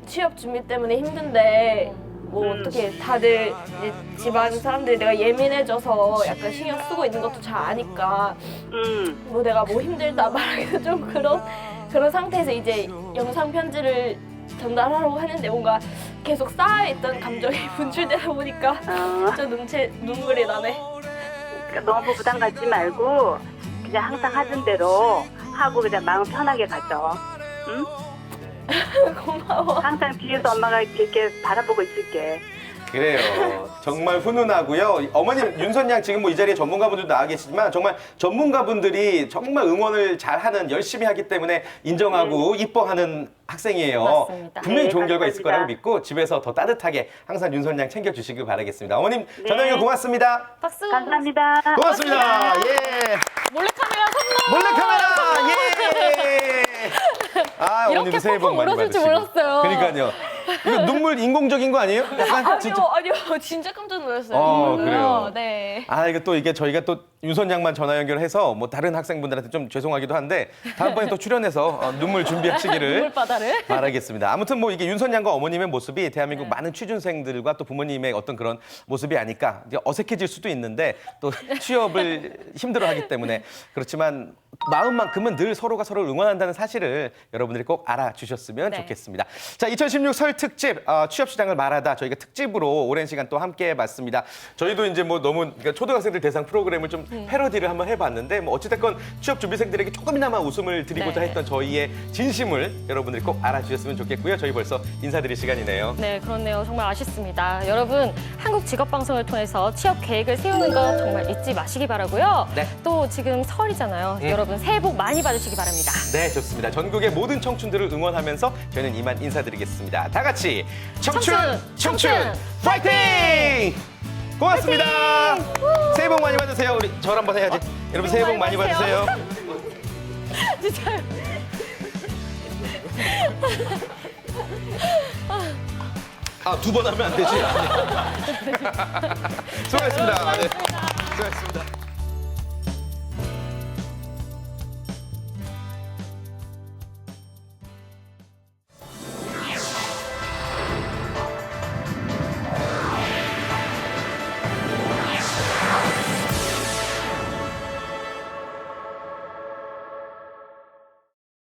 S10: 취업 준비 때문에 힘든데 뭐 어떻게 다들 이제 집안 사람들이 내가 예민해져서 약간 신경 쓰고 있는 것도 잘 아니까 뭐 내가 뭐 힘들다 말하기도 좀 그런 상태에서 이제 영상 편지를 전달하려고 하는데 뭔가 계속 쌓여있던 감정이 분출되다 보니까 좀 눈물이 나네.
S15: 그러니까 너무 부담 갖지 말고 그냥 항상 하던 대로 하고 그냥 마음 편하게 가져. 응?
S10: 고마워.
S15: 항상 뒤에서 엄마가 이렇게 바라보고 있을게.
S1: 그래요. 정말 훈훈하고요. 어머님 윤선 양 지금 뭐 이 자리에 전문가분들도 나와 계시지만 정말 전문가분들이 정말 응원을 잘하는 열심히 하기 때문에 인정하고 이뻐하는 학생이에요.
S2: 맞습니다.
S1: 분명히
S15: 네,
S1: 좋은 결과 있을
S15: 감사합니다.
S1: 거라고 믿고 집에서 더 따뜻하게 항상 윤선 양 챙겨주시길 바라겠습니다. 어머님 전화 연결 고맙습니다.
S2: 박수.
S15: 감사합니다.
S1: 고맙습니다. 예.
S2: 몰래카메라 선물.
S1: 몰래카메라. 예.
S2: 이렇게
S1: 오늘도 새해 복
S2: 펑펑
S1: 많이
S2: 울어줄 줄
S1: 받으시고.
S2: 몰랐어요.
S1: 그러니까요. 이거 눈물 인공적인 거 아니에요? 약간 진짜.
S10: 아니요 진짜 깜짝 놀랐어요.
S1: 그래요.
S10: 네.
S1: 이게 저희가 또 윤선 양만 전화 연결해서 뭐 다른 학생분들한테 좀 죄송하기도 한데 다음번에 또 출연해서 눈물 준비하시기를
S2: 눈물바다를.
S1: 바라겠습니다. 아무튼 뭐 이게 윤선 양과 어머님의 모습이 대한민국 많은 취준생들과 또 부모님의 어떤 그런 모습이 아닐까. 이제 어색해질 수도 있는데 또 취업을 힘들어하기 때문에 그렇지만 마음만큼은 늘 서로가 서로를 응원한다는 사실을 여러분들이 꼭 알아주셨으면 좋겠습니다. 자, 2016 설 특집 취업 시장을 말하다 저희가 특집으로 오랜 시간 또 함께 해봤습니다. 저희도 이제 뭐 너무 그러니까 초등학생들 대상 프로그램을 좀 패러디를 한번 해봤는데 뭐 어찌됐건 취업 준비생들에게 조금이나마 웃음을 드리고자
S2: 네.
S1: 했던 저희의 진심을 여러분들이 꼭 알아주셨으면 좋겠고요. 저희 벌써 인사드릴 시간이네요.
S2: 네, 그렇네요. 정말 아쉽습니다. 여러분, 한국 직업방송을 통해서 취업 계획을 세우는 거 정말 잊지 마시기 바라고요.
S1: 네.
S2: 또 지금 설이잖아요. 여러분, 새해 복 많이 받으시기 바랍니다.
S1: 네, 좋습니다. 전국의 모든 청춘들을 응원하면서 저희는 이만 인사드리겠습니다. 다 같이 청춘 파이팅! 고맙습니다. 새해 복 많이 받으세요. 우리 절 한번 해야지. 여러분 새해 복 많이 받으세요.
S2: 진짜요.
S1: 두 번 하면 안 되지. 수고하셨습니다. 네. 수고하셨습니다.